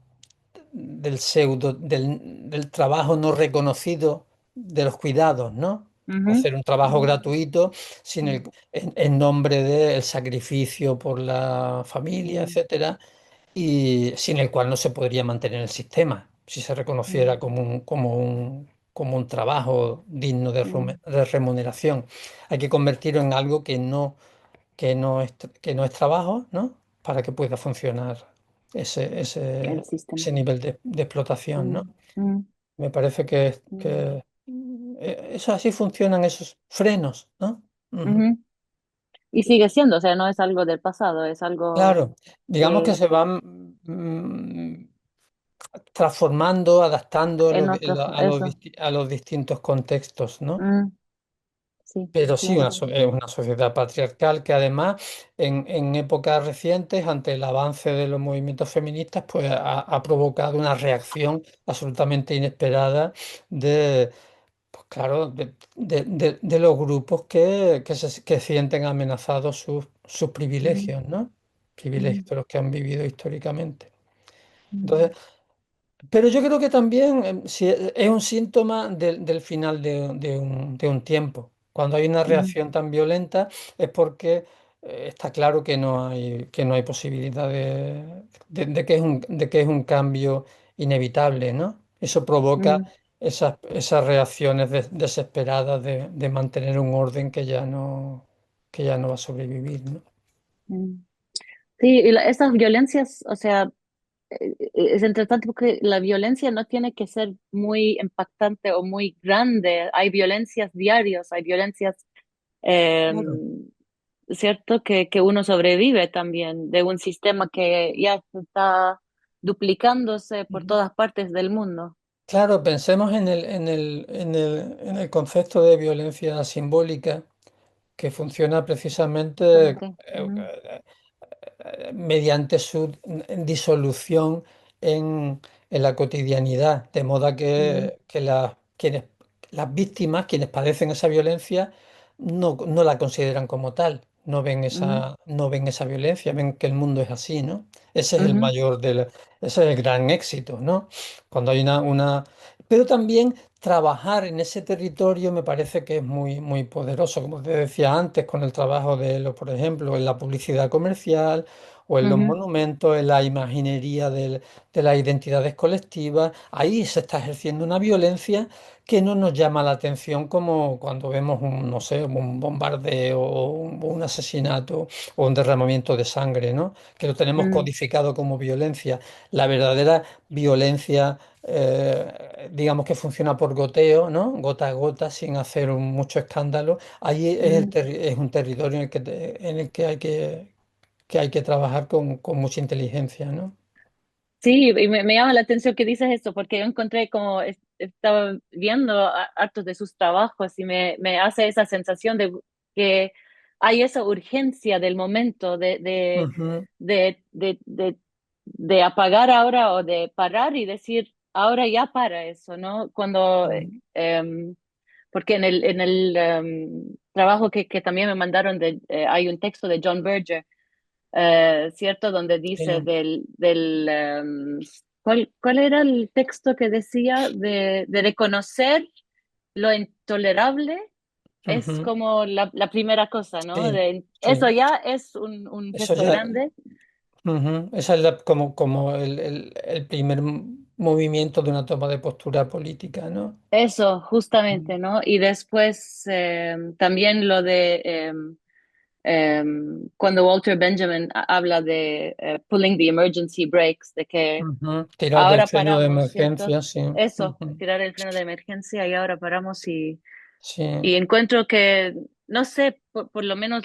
[SPEAKER 1] pseudo, del trabajo no reconocido de los cuidados, ¿no?
[SPEAKER 2] ujú,
[SPEAKER 1] Hacer un trabajo
[SPEAKER 2] ujú,
[SPEAKER 1] gratuito sin
[SPEAKER 2] ujú,
[SPEAKER 1] en nombre del sacrificio por la familia,
[SPEAKER 2] ujú,
[SPEAKER 1] etcétera, y sin el cual no se podría mantener el sistema si se reconociera como un trabajo digno
[SPEAKER 2] ujú,
[SPEAKER 1] de remuneración. Hay que convertirlo en algo que no es trabajo, ¿no? Para que pueda funcionar
[SPEAKER 2] el sistema.
[SPEAKER 1] ese nivel de explotación, ¿no?
[SPEAKER 2] Mm, mm,
[SPEAKER 1] Me parece
[SPEAKER 2] mm,
[SPEAKER 1] eso así funcionan esos frenos, ¿no? Ujú.
[SPEAKER 2] ujú. Y sigue siendo, o sea, no es algo del pasado, es algo
[SPEAKER 1] Claro, digamos que
[SPEAKER 2] que
[SPEAKER 1] se van transformando, adaptando
[SPEAKER 2] en otro, eso.
[SPEAKER 1] a los distintos contextos, ¿no?
[SPEAKER 2] Mm, sí,
[SPEAKER 1] Pero sí,
[SPEAKER 2] claro.
[SPEAKER 1] es una sociedad patriarcal que además en épocas recientes, ante el avance de los movimientos feministas, pues ha provocado una reacción absolutamente inesperada de, pues claro, de los grupos que sienten amenazados sus
[SPEAKER 2] Ujú,
[SPEAKER 1] privilegios, ¿no?
[SPEAKER 2] ujú,
[SPEAKER 1] Privilegios de los que han vivido históricamente.
[SPEAKER 2] ujú,
[SPEAKER 1] Entonces, pero yo creo que también sí, es un síntoma del final de un tiempo. Cuando hay una
[SPEAKER 2] ujú,
[SPEAKER 1] reacción tan violenta es porque está claro que no hay posibilidad de que es un cambio inevitable, ¿no? Eso provoca
[SPEAKER 2] ujú,
[SPEAKER 1] esas reacciones desesperadas de mantener un orden que ya no va a sobrevivir, ¿no?
[SPEAKER 2] ujú. Sí, y esas violencias, o sea, es interesante porque la violencia no tiene que ser muy impactante o muy grande. Hay violencias diarias, hay violencias, eh,
[SPEAKER 1] Claro.
[SPEAKER 2] ¿cierto? Que uno sobrevive también de un sistema que ya se está duplicándose por todas partes del mundo.
[SPEAKER 1] Claro, pensemos en el concepto de violencia simbólica que funciona
[SPEAKER 2] ¿Cómo
[SPEAKER 1] precisamente
[SPEAKER 2] que? Ujú,
[SPEAKER 1] mediante su disolución en la cotidianidad, de modo
[SPEAKER 2] ujú,
[SPEAKER 1] las víctimas, quienes padecen esa violencia, no la consideran como tal,
[SPEAKER 2] ujú,
[SPEAKER 1] no ven esa violencia, ven que el mundo es así, ¿no? Ese es el
[SPEAKER 2] ujú,
[SPEAKER 1] ese es el gran éxito, ¿no? Cuando hay Pero también trabajar en ese territorio me parece que es muy poderoso, como te decía antes, con el trabajo por ejemplo, en la publicidad comercial o en los
[SPEAKER 2] ujú,
[SPEAKER 1] monumentos, en la imaginería de las identidades colectivas. Ahí se está ejerciendo una violencia que no nos llama la atención como cuando vemos no sé, un bombardeo o un asesinato o un derramamiento de sangre, ¿no? Que lo tenemos
[SPEAKER 2] ujú,
[SPEAKER 1] codificado como violencia. La verdadera violencia, digamos que funciona por goteo, ¿no? Gota a gota, sin hacer mucho escándalo. Ahí
[SPEAKER 2] ujú.
[SPEAKER 1] es un territorio en el que hay que trabajar con mucha inteligencia, ¿no?
[SPEAKER 2] Sí, y me llama la atención que dices esto, porque yo encontré como, estaba viendo hartos de sus trabajos y me hace esa sensación de que hay esa urgencia del momento
[SPEAKER 1] Ujú,
[SPEAKER 2] de apagar ahora o de parar y decir, ahora ya para eso, ¿no?
[SPEAKER 1] ujú.
[SPEAKER 2] Porque en el trabajo que también me mandaron, hay un texto de John Berger, ¿cierto? Donde dice
[SPEAKER 1] Sí,
[SPEAKER 2] cuál era el texto que decía de reconocer lo intolerable? Es
[SPEAKER 1] Ujú.
[SPEAKER 2] como la primera cosa, ¿no?
[SPEAKER 1] Sí,
[SPEAKER 2] Eso
[SPEAKER 1] sí.
[SPEAKER 2] ya es un
[SPEAKER 1] Eso
[SPEAKER 2] gesto
[SPEAKER 1] ya,
[SPEAKER 2] grande.
[SPEAKER 1] ujú. Esa es como el primer movimiento de una toma de postura política, ¿no?
[SPEAKER 2] Eso, justamente,
[SPEAKER 1] Mm.
[SPEAKER 2] ¿no? Y después también lo de cuando Walter Benjamin habla de pulling the emergency brakes, de que
[SPEAKER 1] Ujú. Tirar del
[SPEAKER 2] ahora
[SPEAKER 1] freno de
[SPEAKER 2] paramos, ¿cierto?
[SPEAKER 1] emergencia, sí.
[SPEAKER 2] Eso,
[SPEAKER 1] Ujú.
[SPEAKER 2] tirar el freno de emergencia y ahora paramos
[SPEAKER 1] Sí.
[SPEAKER 2] y encuentro que, no sé, por lo menos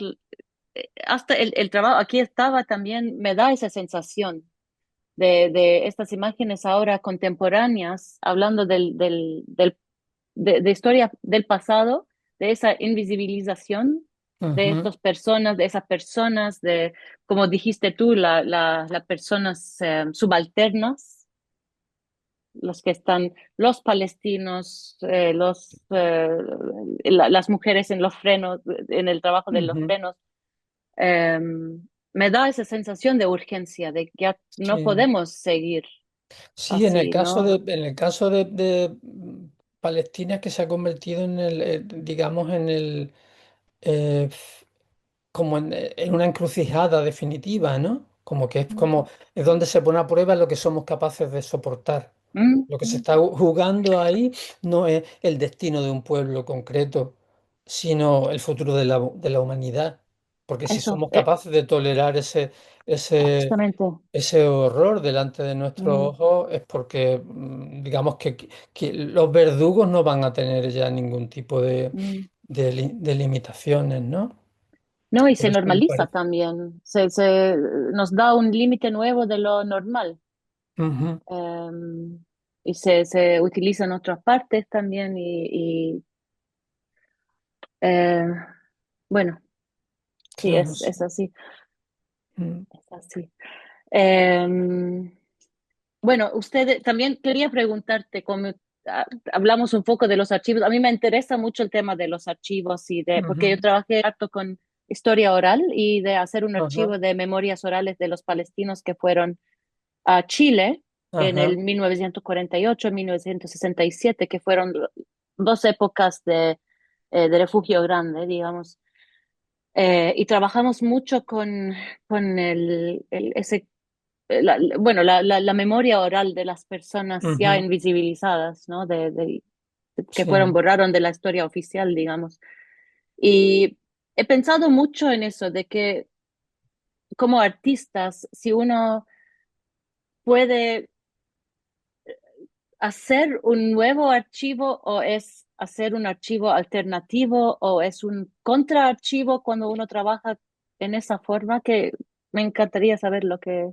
[SPEAKER 2] hasta el trabajo, aquí estaba también, me da esa sensación de estas imágenes ahora contemporáneas, hablando de historia del pasado, de esa invisibilización de
[SPEAKER 1] Ujú.
[SPEAKER 2] estas personas, de esas personas, de, como dijiste tú, las personas subalternas, los que están, los palestinos, las mujeres en los frenos, en el trabajo de los
[SPEAKER 1] Ujú.
[SPEAKER 2] frenos. eh, Me da esa sensación de urgencia, de que ya no
[SPEAKER 1] Sí.
[SPEAKER 2] podemos seguir
[SPEAKER 1] Sí,
[SPEAKER 2] así, ¿no?
[SPEAKER 1] en el caso de Palestina, que se ha convertido en digamos, en eh, como en una encrucijada definitiva, ¿no? Como que es como es donde se pone a prueba lo que somos capaces de soportar.
[SPEAKER 2] Mm,
[SPEAKER 1] Lo que se
[SPEAKER 2] mm,
[SPEAKER 1] está jugando ahí no es el destino de un pueblo concreto, sino el futuro de la humanidad. Porque si
[SPEAKER 2] eso,
[SPEAKER 1] somos capaces de tolerar ese,
[SPEAKER 2] justamente.
[SPEAKER 1] ese horror delante de nuestros
[SPEAKER 2] Mm,
[SPEAKER 1] ojos, es porque, digamos, que los verdugos no van a tener ya ningún tipo
[SPEAKER 2] mm.
[SPEAKER 1] de limitaciones, ¿no?
[SPEAKER 2] No, y
[SPEAKER 1] Por
[SPEAKER 2] se
[SPEAKER 1] eso me
[SPEAKER 2] normaliza
[SPEAKER 1] parece.
[SPEAKER 2] también, nos da un límite nuevo de lo normal.
[SPEAKER 1] Ujú.
[SPEAKER 2] eh, y se utiliza en otras partes también y eh, bueno, sí,
[SPEAKER 1] Claro, sí.
[SPEAKER 2] es así,
[SPEAKER 1] Mm.
[SPEAKER 2] es así. Eh, bueno, usted también quería preguntarte, como hablamos un poco de los archivos, a mí me interesa mucho el tema de los archivos porque yo
[SPEAKER 1] Ujú.
[SPEAKER 2] trabajé harto con historia oral y de hacer un
[SPEAKER 1] Ajá,
[SPEAKER 2] archivo de memorias orales de los palestinos que fueron a Chile en el
[SPEAKER 1] ajá.
[SPEAKER 2] 1948, 1967, que fueron dos épocas de refugio grande, digamos. Y trabajamos mucho con bueno, la memoria oral de las personas ya
[SPEAKER 1] Ujú.
[SPEAKER 2] invisibilizadas, ¿no? Que fueron,
[SPEAKER 1] Sí.
[SPEAKER 2] borraron de la historia oficial, digamos. Y he pensado mucho en eso, de que como artistas, si uno puede hacer un nuevo archivo o es hacer un archivo alternativo o es un contraarchivo cuando uno trabaja en esa forma, que me encantaría saber lo que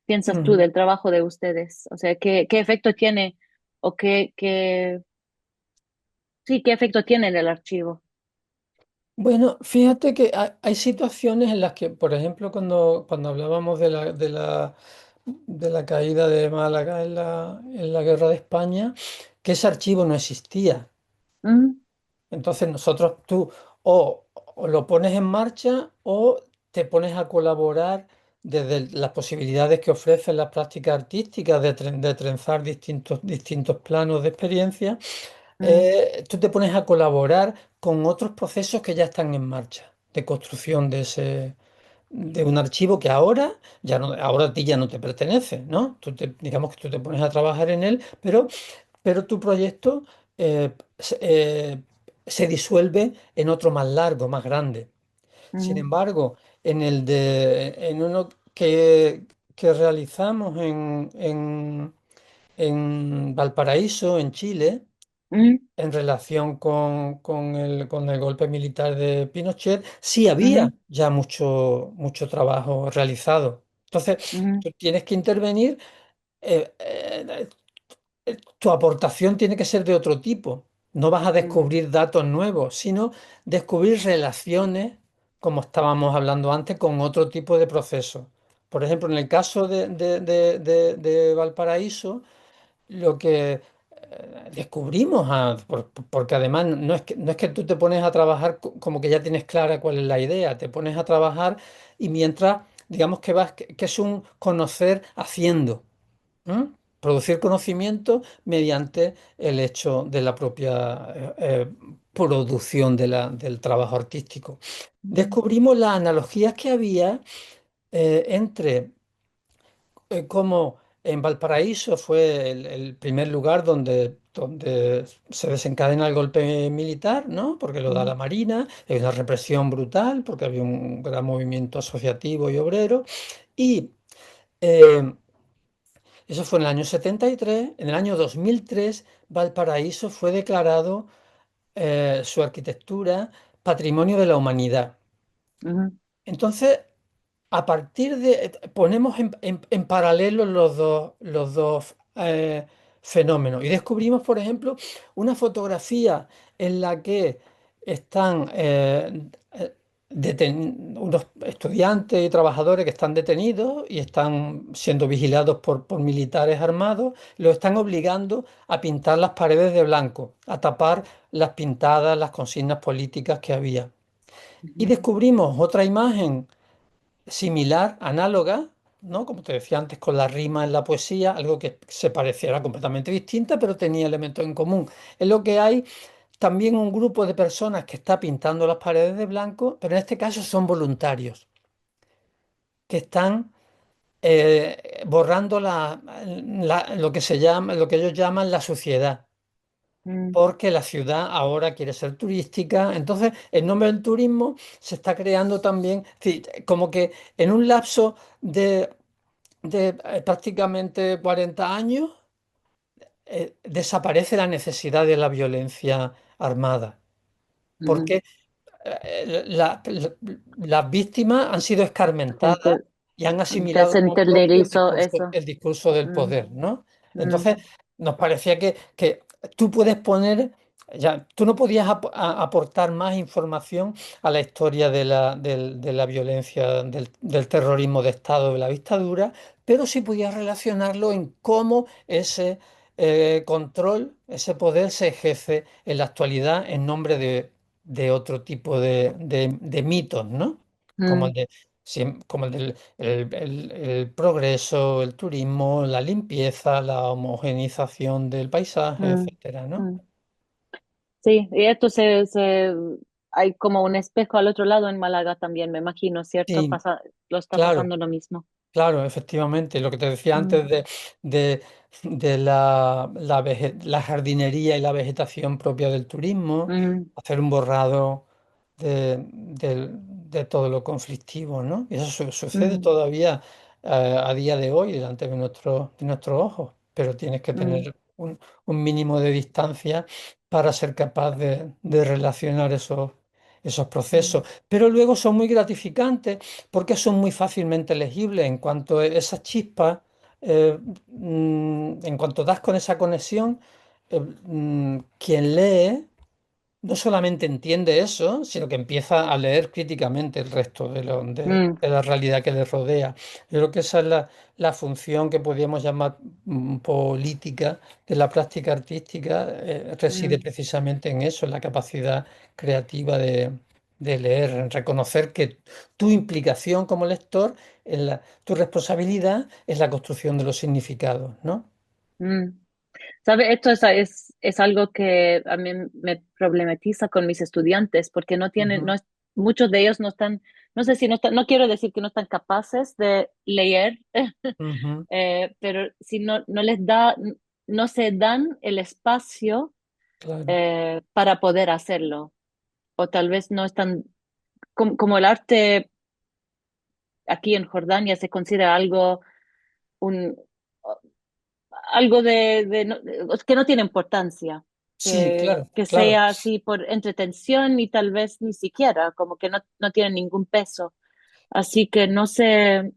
[SPEAKER 2] piensas tú
[SPEAKER 1] Ujú.
[SPEAKER 2] del trabajo de ustedes. O sea, qué efecto tiene o sí, qué efecto tiene en el archivo.
[SPEAKER 1] Bueno, fíjate que hay situaciones en las que, por ejemplo, cuando hablábamos de la caída de Málaga en la Guerra de España, que ese archivo no existía.
[SPEAKER 2] Mm,
[SPEAKER 1] Entonces tú o lo pones en marcha o te pones a colaborar desde las posibilidades que ofrecen las prácticas artísticas de trenzar distintos planos de experiencia.
[SPEAKER 2] mm,
[SPEAKER 1] Tú te pones a colaborar con otros procesos que ya están en marcha de construcción de un archivo que ahora a ti ya no te pertenece, ¿no? Digamos que tú te pones a trabajar en él, pero tu proyecto se disuelve en otro más largo, más grande. Sin
[SPEAKER 2] mm,
[SPEAKER 1] embargo, en uno que realizamos en Valparaíso, en Chile,
[SPEAKER 2] mm,
[SPEAKER 1] en relación con el golpe militar de Pinochet, sí había
[SPEAKER 2] mm,
[SPEAKER 1] ya mucho trabajo realizado. Entonces,
[SPEAKER 2] mm,
[SPEAKER 1] tú tienes que intervenir, tu aportación tiene que ser de otro tipo. No vas a
[SPEAKER 2] mm,
[SPEAKER 1] descubrir datos nuevos, sino descubrir relaciones, como estábamos hablando antes, con otro tipo de procesos. Por ejemplo, en el caso de Valparaíso, lo que descubrimos, porque además no es que tú te pones a trabajar como que ya tienes clara cuál es la idea, te pones a trabajar y mientras, digamos que es un conocer haciendo. ¿M? producir conocimiento mediante el hecho de la propia producción del trabajo artístico.
[SPEAKER 2] ujú,
[SPEAKER 1] Descubrimos las analogías que había entre cómo en Valparaíso fue el primer lugar donde se desencadena el golpe militar, ¿no? Porque lo da
[SPEAKER 2] ujú,
[SPEAKER 1] la Marina, hay una represión brutal, porque había un gran movimiento asociativo y obrero. Y eh, eso fue en el año 73. En el año 2003, Valparaíso fue declarado su arquitectura Patrimonio de la Humanidad.
[SPEAKER 2] ujú,
[SPEAKER 1] Entonces, a partir de, ponemos en paralelo los dos fenómenos y descubrimos, por ejemplo, una fotografía en la que están unos estudiantes y trabajadores que están detenidos y están siendo vigilados por militares armados, los están obligando a pintar las paredes de blanco, a tapar las pintadas, las consignas políticas que había. Y
[SPEAKER 2] ujú,
[SPEAKER 1] descubrimos otra imagen similar, análoga, ¿no? Como te decía antes, con la rima en la poesía, algo que se pareciera completamente distinta, pero tenía elementos en común. Es lo que hay también un grupo de personas que está pintando las paredes de blanco, pero en este caso son voluntarios, que están borrando lo que se llama, lo que ellos llaman la suciedad.
[SPEAKER 2] ujú,
[SPEAKER 1] Porque la ciudad ahora quiere ser turística, entonces en nombre del turismo se está creando también, es decir, como que en un lapso de prácticamente 40 años, desaparece la necesidad de la violencia armada,
[SPEAKER 2] ujú.
[SPEAKER 1] porque las víctimas han sido escarmentadas
[SPEAKER 2] Ente-
[SPEAKER 1] y han
[SPEAKER 2] Ya
[SPEAKER 1] asimilado
[SPEAKER 2] se
[SPEAKER 1] como propio
[SPEAKER 2] internalizó eso.
[SPEAKER 1] el discurso del
[SPEAKER 2] Mm,
[SPEAKER 1] poder, ¿no?
[SPEAKER 2] mm,
[SPEAKER 1] Entonces, nos parecía que tú puedes poner, ya, tú no podías aportar más información a la historia de la violencia, del terrorismo de Estado, de la dictadura, pero sí podías relacionarlo en cómo ese control, ese poder se ejerce en la actualidad en nombre de otro tipo de mitos, ¿no? Como el
[SPEAKER 2] mm,
[SPEAKER 1] de, como el del el progreso, el turismo, la limpieza, la homogenización del paisaje,
[SPEAKER 2] mm,
[SPEAKER 1] etcétera, ¿no?
[SPEAKER 2] mm. Sí, y esto hay como un espejo al otro lado en Málaga también, me imagino, ¿cierto?
[SPEAKER 1] Sí,
[SPEAKER 2] Lo está
[SPEAKER 1] claro.
[SPEAKER 2] pasando lo mismo.
[SPEAKER 1] Claro, efectivamente, lo que te decía
[SPEAKER 2] Mm,
[SPEAKER 1] antes de, de la jardinería y la vegetación propia del turismo,
[SPEAKER 2] mm,
[SPEAKER 1] hacer un borrado de todo lo conflictivo, ¿no? Y eso sucede
[SPEAKER 2] mm,
[SPEAKER 1] todavía a día de hoy delante de nuestros ojos, pero tienes que
[SPEAKER 2] mm,
[SPEAKER 1] tener un mínimo de distancia para ser capaz de relacionar esos
[SPEAKER 2] mm,
[SPEAKER 1] procesos. Pero luego son muy gratificantes porque son muy fácilmente legibles en cuanto a esas chispas, en cuanto das con esa conexión, quien lee no solamente entiende eso, sino que empieza a leer críticamente el resto
[SPEAKER 2] mm,
[SPEAKER 1] de la realidad que le rodea. Yo creo que esa es la función que podríamos llamar política de la práctica artística, reside
[SPEAKER 2] mm,
[SPEAKER 1] precisamente en eso, en la capacidad creativa de leer, en reconocer que tu implicación como lector, tu responsabilidad es la construcción de los significados, ¿no?
[SPEAKER 2] mm. ¿Sabe? Es algo que a mí me problematiza con mis estudiantes porque no tienen,
[SPEAKER 1] Ujú,
[SPEAKER 2] muchos de ellos no están, no sé si no están, no quiero decir que no están capaces de leer,
[SPEAKER 1] ujú,
[SPEAKER 2] pero si no les da, no se dan el espacio
[SPEAKER 1] claro.
[SPEAKER 2] para poder hacerlo. O tal vez no están, como el arte aquí en Jordania se considera un, algo que no tiene importancia,
[SPEAKER 1] Sí, claro,
[SPEAKER 2] que
[SPEAKER 1] claro.
[SPEAKER 2] sea así por entretención y tal vez ni siquiera, como que no tiene ningún peso. Así que no sé,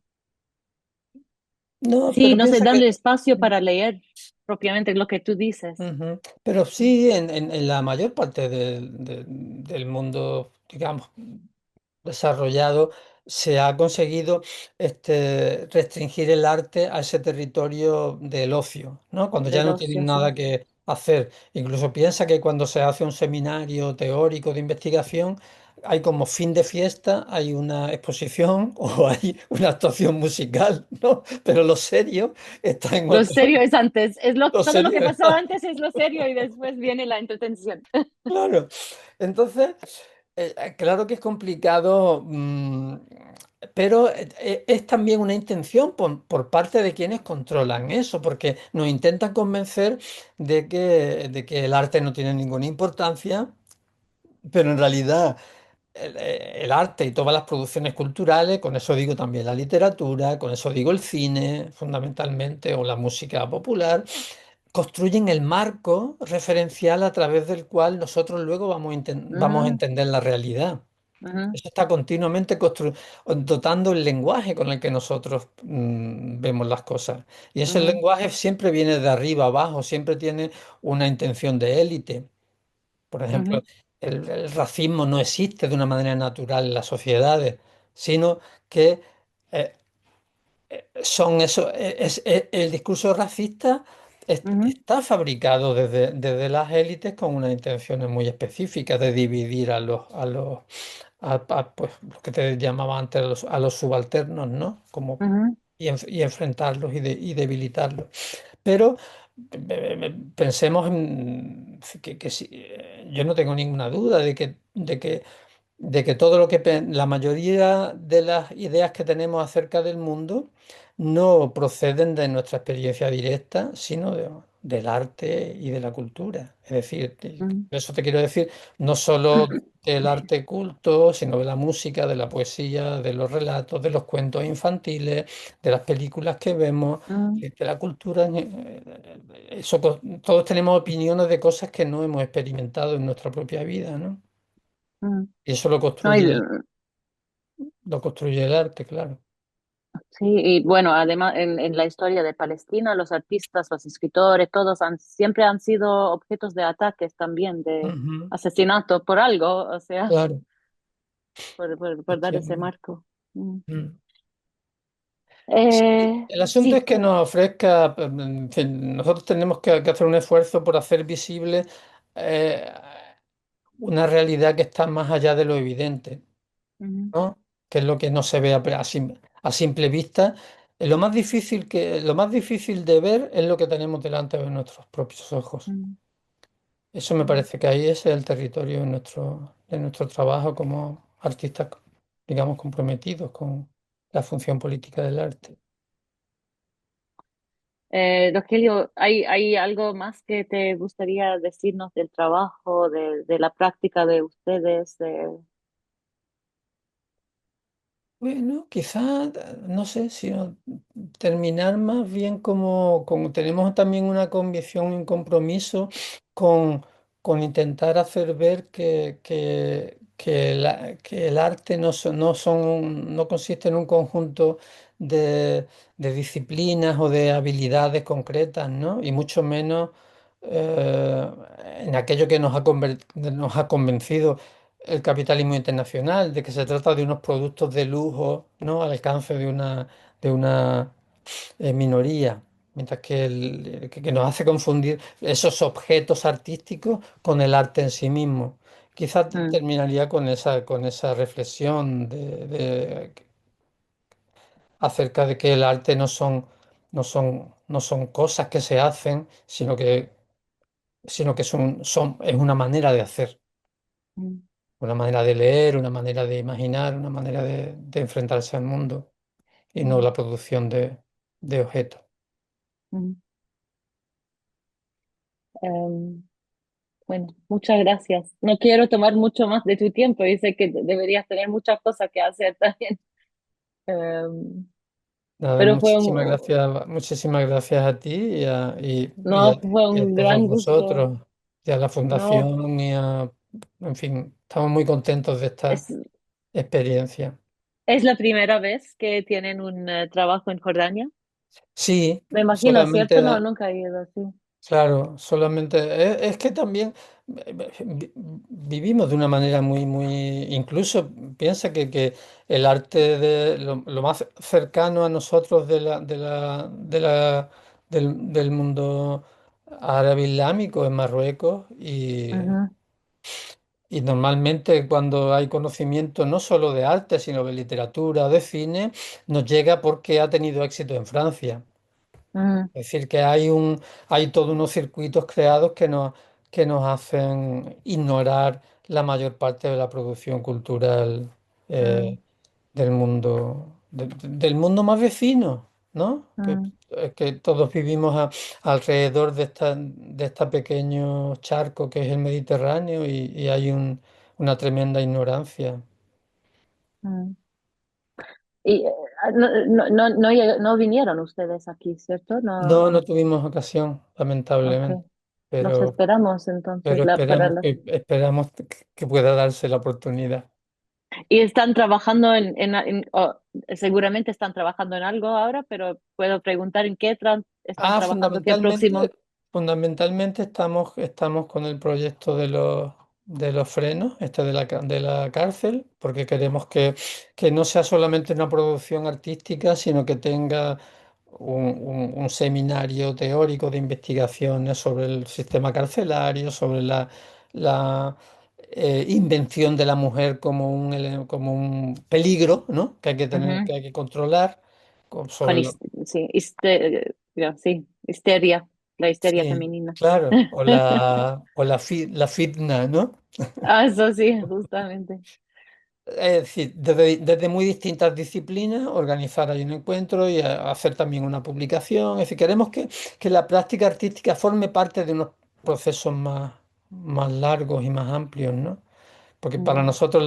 [SPEAKER 1] No,
[SPEAKER 2] sí,
[SPEAKER 1] pero
[SPEAKER 2] no sé
[SPEAKER 1] piensa que...
[SPEAKER 2] darle espacio para leer propiamente lo que tú dices.
[SPEAKER 1] Ujú. Pero sí, en la mayor parte del mundo, digamos, desarrollado, se ha conseguido restringir el arte a ese territorio del ocio, ¿no? Cuando ya
[SPEAKER 2] Del
[SPEAKER 1] no tienen
[SPEAKER 2] ocio, sí.
[SPEAKER 1] nada que hacer. Incluso piensa que cuando se hace un seminario teórico de investigación, hay como fin de fiesta, hay una exposición o hay una actuación musical, ¿no? Pero lo serio está en
[SPEAKER 2] Lo
[SPEAKER 1] otro.
[SPEAKER 2] serio es antes,
[SPEAKER 1] Lo
[SPEAKER 2] todo lo
[SPEAKER 1] serio
[SPEAKER 2] que pasó
[SPEAKER 1] está,
[SPEAKER 2] antes es lo serio y después viene la entretención.
[SPEAKER 1] claro. Entonces, claro que es complicado, pero es también una intención por parte de quienes controlan eso, porque nos intentan convencer de que el arte no tiene ninguna importancia, pero en realidad el arte y todas las producciones culturales, con eso digo también la literatura, con eso digo el cine, fundamentalmente, o la música popular, construyen el marco referencial a través del cual nosotros luego vamos a
[SPEAKER 2] Ujú,
[SPEAKER 1] entender la realidad.
[SPEAKER 2] ujú,
[SPEAKER 1] Eso está continuamente dotando el lenguaje con el que nosotros vemos las cosas. Y ese
[SPEAKER 2] ujú,
[SPEAKER 1] lenguaje siempre viene de arriba abajo, siempre tiene una intención de élite. Por ejemplo,
[SPEAKER 2] ujú,
[SPEAKER 1] el racismo no existe de una manera natural en las sociedades, sino que eh, son eso, el discurso racista
[SPEAKER 2] ujú,
[SPEAKER 1] está fabricado desde las élites con unas intenciones muy específicas de dividir pues, lo que te llamaba antes a los subalternos, ¿no?
[SPEAKER 2] ujú,
[SPEAKER 1] Y enfrentarlos y debilitarlos. Pero pensemos que yo no tengo ninguna duda de que todo la mayoría de las ideas que tenemos acerca del mundo no proceden de nuestra experiencia directa, sino del arte y de la cultura. Es decir,
[SPEAKER 2] ujú,
[SPEAKER 1] eso te quiero decir, no solo del arte culto, sino de la música, de la poesía, de los relatos, de los cuentos infantiles, de las películas que vemos,
[SPEAKER 2] ujú,
[SPEAKER 1] de la cultura. Todos tenemos opiniones de cosas que no hemos experimentado en nuestra propia vida, ¿no?
[SPEAKER 2] ujú.
[SPEAKER 1] Y eso lo
[SPEAKER 2] No,
[SPEAKER 1] construye. Lo construye el arte, claro.
[SPEAKER 2] sí, y bueno, además en la historia de Palestina, los artistas, los escritores, siempre han sido objetos de ataques también, de
[SPEAKER 1] Ujú,
[SPEAKER 2] asesinato por algo, o sea,
[SPEAKER 1] claro,
[SPEAKER 2] por dar ese
[SPEAKER 1] efectivamente.
[SPEAKER 2] marco. Mm.
[SPEAKER 1] Mm. Sí, el asunto es
[SPEAKER 2] Sí.
[SPEAKER 1] que nos ofrezca, en fin, nosotros tenemos que hacer un esfuerzo por hacer visible eh, una realidad que está más allá de lo evidente,
[SPEAKER 2] Ujú,
[SPEAKER 1] ¿no? Que es lo que no se ve a simple vista. Lo más difícil de ver es lo que tenemos delante de nuestros propios ojos.
[SPEAKER 2] ujú,
[SPEAKER 1] Eso me
[SPEAKER 2] ujú.
[SPEAKER 1] parece que ahí es el territorio de nuestro trabajo como artistas, digamos, comprometidos con la función política del arte.
[SPEAKER 2] Rogelio, ¿hay algo más que te gustaría decirnos del trabajo, de la práctica de ustedes?
[SPEAKER 1] Bueno, quizás, no sé, sino terminar más bien como tenemos también una convicción y un compromiso con, con intentar hacer ver que el arte no consiste en un conjunto de disciplinas o de habilidades concretas, ¿no? Y mucho menos eh, en aquello que nos ha convencido el capitalismo internacional, de que se trata de unos productos de lujo, ¿no? Al alcance de una minoría, mientras que nos hace confundir esos objetos artísticos con el arte en sí mismo. Quizás
[SPEAKER 2] Mm,
[SPEAKER 1] terminaría con esa reflexión acerca de que el arte no son cosas que se hacen, sino que es una manera de hacer.
[SPEAKER 2] mm,
[SPEAKER 1] Una manera de leer, una manera de imaginar, una manera de enfrentarse al mundo y no
[SPEAKER 2] mm,
[SPEAKER 1] la producción de objetos.
[SPEAKER 2] mm. Em, bueno, muchas gracias. No quiero tomar mucho más de tu tiempo y sé que deberías tener muchas cosas que hacer también. Em,
[SPEAKER 1] Nada,
[SPEAKER 2] pero fue un,
[SPEAKER 1] muchísimas gracias a ti y a, y, y a,
[SPEAKER 2] no, fue
[SPEAKER 1] y a
[SPEAKER 2] un
[SPEAKER 1] todos
[SPEAKER 2] gran gusto.
[SPEAKER 1] vosotros, y a la
[SPEAKER 2] No,
[SPEAKER 1] Fundación, en fin, estamos muy contentos de esta
[SPEAKER 2] es,
[SPEAKER 1] experiencia.
[SPEAKER 2] es la primera vez que tienen un trabajo en Jordania.
[SPEAKER 1] Sí,
[SPEAKER 2] Me imagino, ¿cierto? No,
[SPEAKER 1] solamente.
[SPEAKER 2] nunca he ido así.
[SPEAKER 1] Claro, solamente es que también vivimos de una manera muy, muy, incluso piensa que el arte lo más cercano a nosotros del mundo árabe islámico es Marruecos y,
[SPEAKER 2] Ujú,
[SPEAKER 1] Y normalmente cuando hay conocimiento no solo de arte, sino de literatura o de cine, nos llega porque ha tenido éxito en Francia.
[SPEAKER 2] Mm,
[SPEAKER 1] Es decir, que hay todos unos circuitos creados que nos hacen ignorar la mayor parte de la producción cultural
[SPEAKER 2] mm,
[SPEAKER 1] eh, del mundo, del mundo más vecino, ¿no?
[SPEAKER 2] mm,
[SPEAKER 1] Que todos vivimos alrededor de este pequeño charco que es el Mediterráneo y hay una tremenda ignorancia.
[SPEAKER 2] mm. Y no vinieron ustedes aquí, ¿cierto?
[SPEAKER 1] No,
[SPEAKER 2] No,
[SPEAKER 1] no tuvimos ocasión,
[SPEAKER 2] ok.
[SPEAKER 1] lamentablemente,
[SPEAKER 2] Los
[SPEAKER 1] pero,
[SPEAKER 2] esperamos entonces
[SPEAKER 1] pero
[SPEAKER 2] para
[SPEAKER 1] esperamos
[SPEAKER 2] la...
[SPEAKER 1] esperamos que pueda darse la oportunidad.
[SPEAKER 2] Y están trabajando seguramente están trabajando en algo ahora, pero puedo preguntar en qué están trabajando, qué próximo.
[SPEAKER 1] Fundamentalmente estamos con el proyecto de los frenos, este de la cárcel, porque queremos que no sea solamente una producción artística, sino que tenga un seminario teórico de investigaciones sobre el sistema carcelario, sobre la invención de la mujer como como un peligro, ¿no? Que hay que tener,
[SPEAKER 2] Ujú.
[SPEAKER 1] que hay que controlar,
[SPEAKER 2] Con
[SPEAKER 1] sobre
[SPEAKER 2] sí, sí, histeria, la histeria
[SPEAKER 1] sí,
[SPEAKER 2] femenina.
[SPEAKER 1] claro, la fitna, ¿no?
[SPEAKER 2] Ah, eso sí, justamente.
[SPEAKER 1] Es decir, desde muy distintas disciplinas, organizar ahí un encuentro y hacer también una publicación. Es decir, queremos que la práctica artística forme parte de unos procesos más largos y más amplios, ¿no? Porque para
[SPEAKER 2] Mm,
[SPEAKER 1] nosotros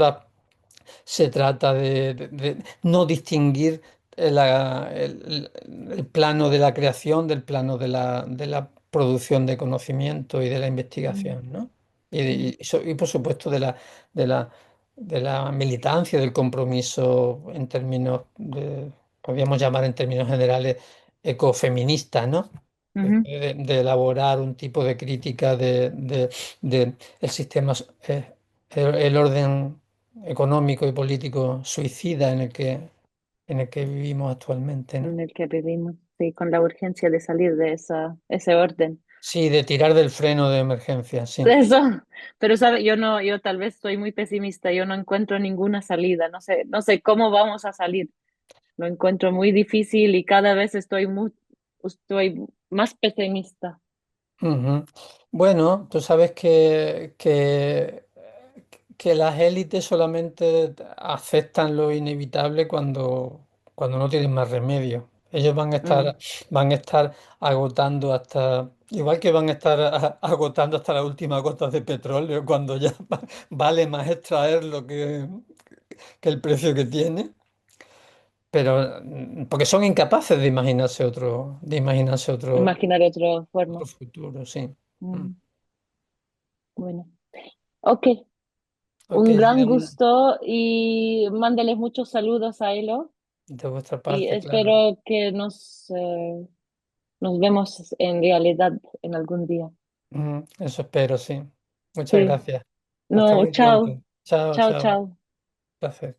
[SPEAKER 1] se trata de no distinguir el plano de la creación del plano de la producción de conocimiento y de la
[SPEAKER 2] mm,
[SPEAKER 1] investigación, ¿no?
[SPEAKER 2] mm,
[SPEAKER 1] Y, por supuesto de la, de la militancia, del compromiso en términos podríamos llamar en términos generales, ecofeministas, ¿no?
[SPEAKER 2] ujú.
[SPEAKER 1] De elaborar un tipo de crítica de el sistema, el orden económico y político suicida en el que vivimos actualmente, ¿no?
[SPEAKER 2] En el que vivimos, sí, con la urgencia de salir de ese orden.
[SPEAKER 1] Sí, de tirar del freno de emergencia, sí.
[SPEAKER 2] Eso, pero sabe, yo tal vez soy muy pesimista, yo no encuentro ninguna salida, no sé cómo vamos a salir. Lo encuentro muy difícil y cada vez estoy más pesimista.
[SPEAKER 1] Ujú. Bueno, tú sabes que las élites solamente aceptan lo inevitable cuando no tienen más remedio. Ellos
[SPEAKER 2] Mm,
[SPEAKER 1] van a estar agotando hasta, igual que van a estar agotando hasta las últimas gotas de petróleo, cuando ya vale más extraerlo que el precio que tiene. Pero porque son incapaces de imaginarse
[SPEAKER 2] imaginar otra
[SPEAKER 1] otro
[SPEAKER 2] forma.
[SPEAKER 1] futuro, sí. Mm.
[SPEAKER 2] Mm, bueno, ok,
[SPEAKER 1] Ok,
[SPEAKER 2] un gran
[SPEAKER 1] Gianna,
[SPEAKER 2] gusto y mándales muchos saludos a Elo
[SPEAKER 1] de vuestra
[SPEAKER 2] y
[SPEAKER 1] parte, claro.
[SPEAKER 2] espero que nos vemos en realidad en algún día.
[SPEAKER 1] Eso espero, sí. Muchas
[SPEAKER 2] Sí,
[SPEAKER 1] gracias. Hasta
[SPEAKER 2] no,
[SPEAKER 1] muy
[SPEAKER 2] chao,
[SPEAKER 1] pronto. Chao,
[SPEAKER 2] chao,
[SPEAKER 1] chao.
[SPEAKER 2] chao.
[SPEAKER 1] Placer.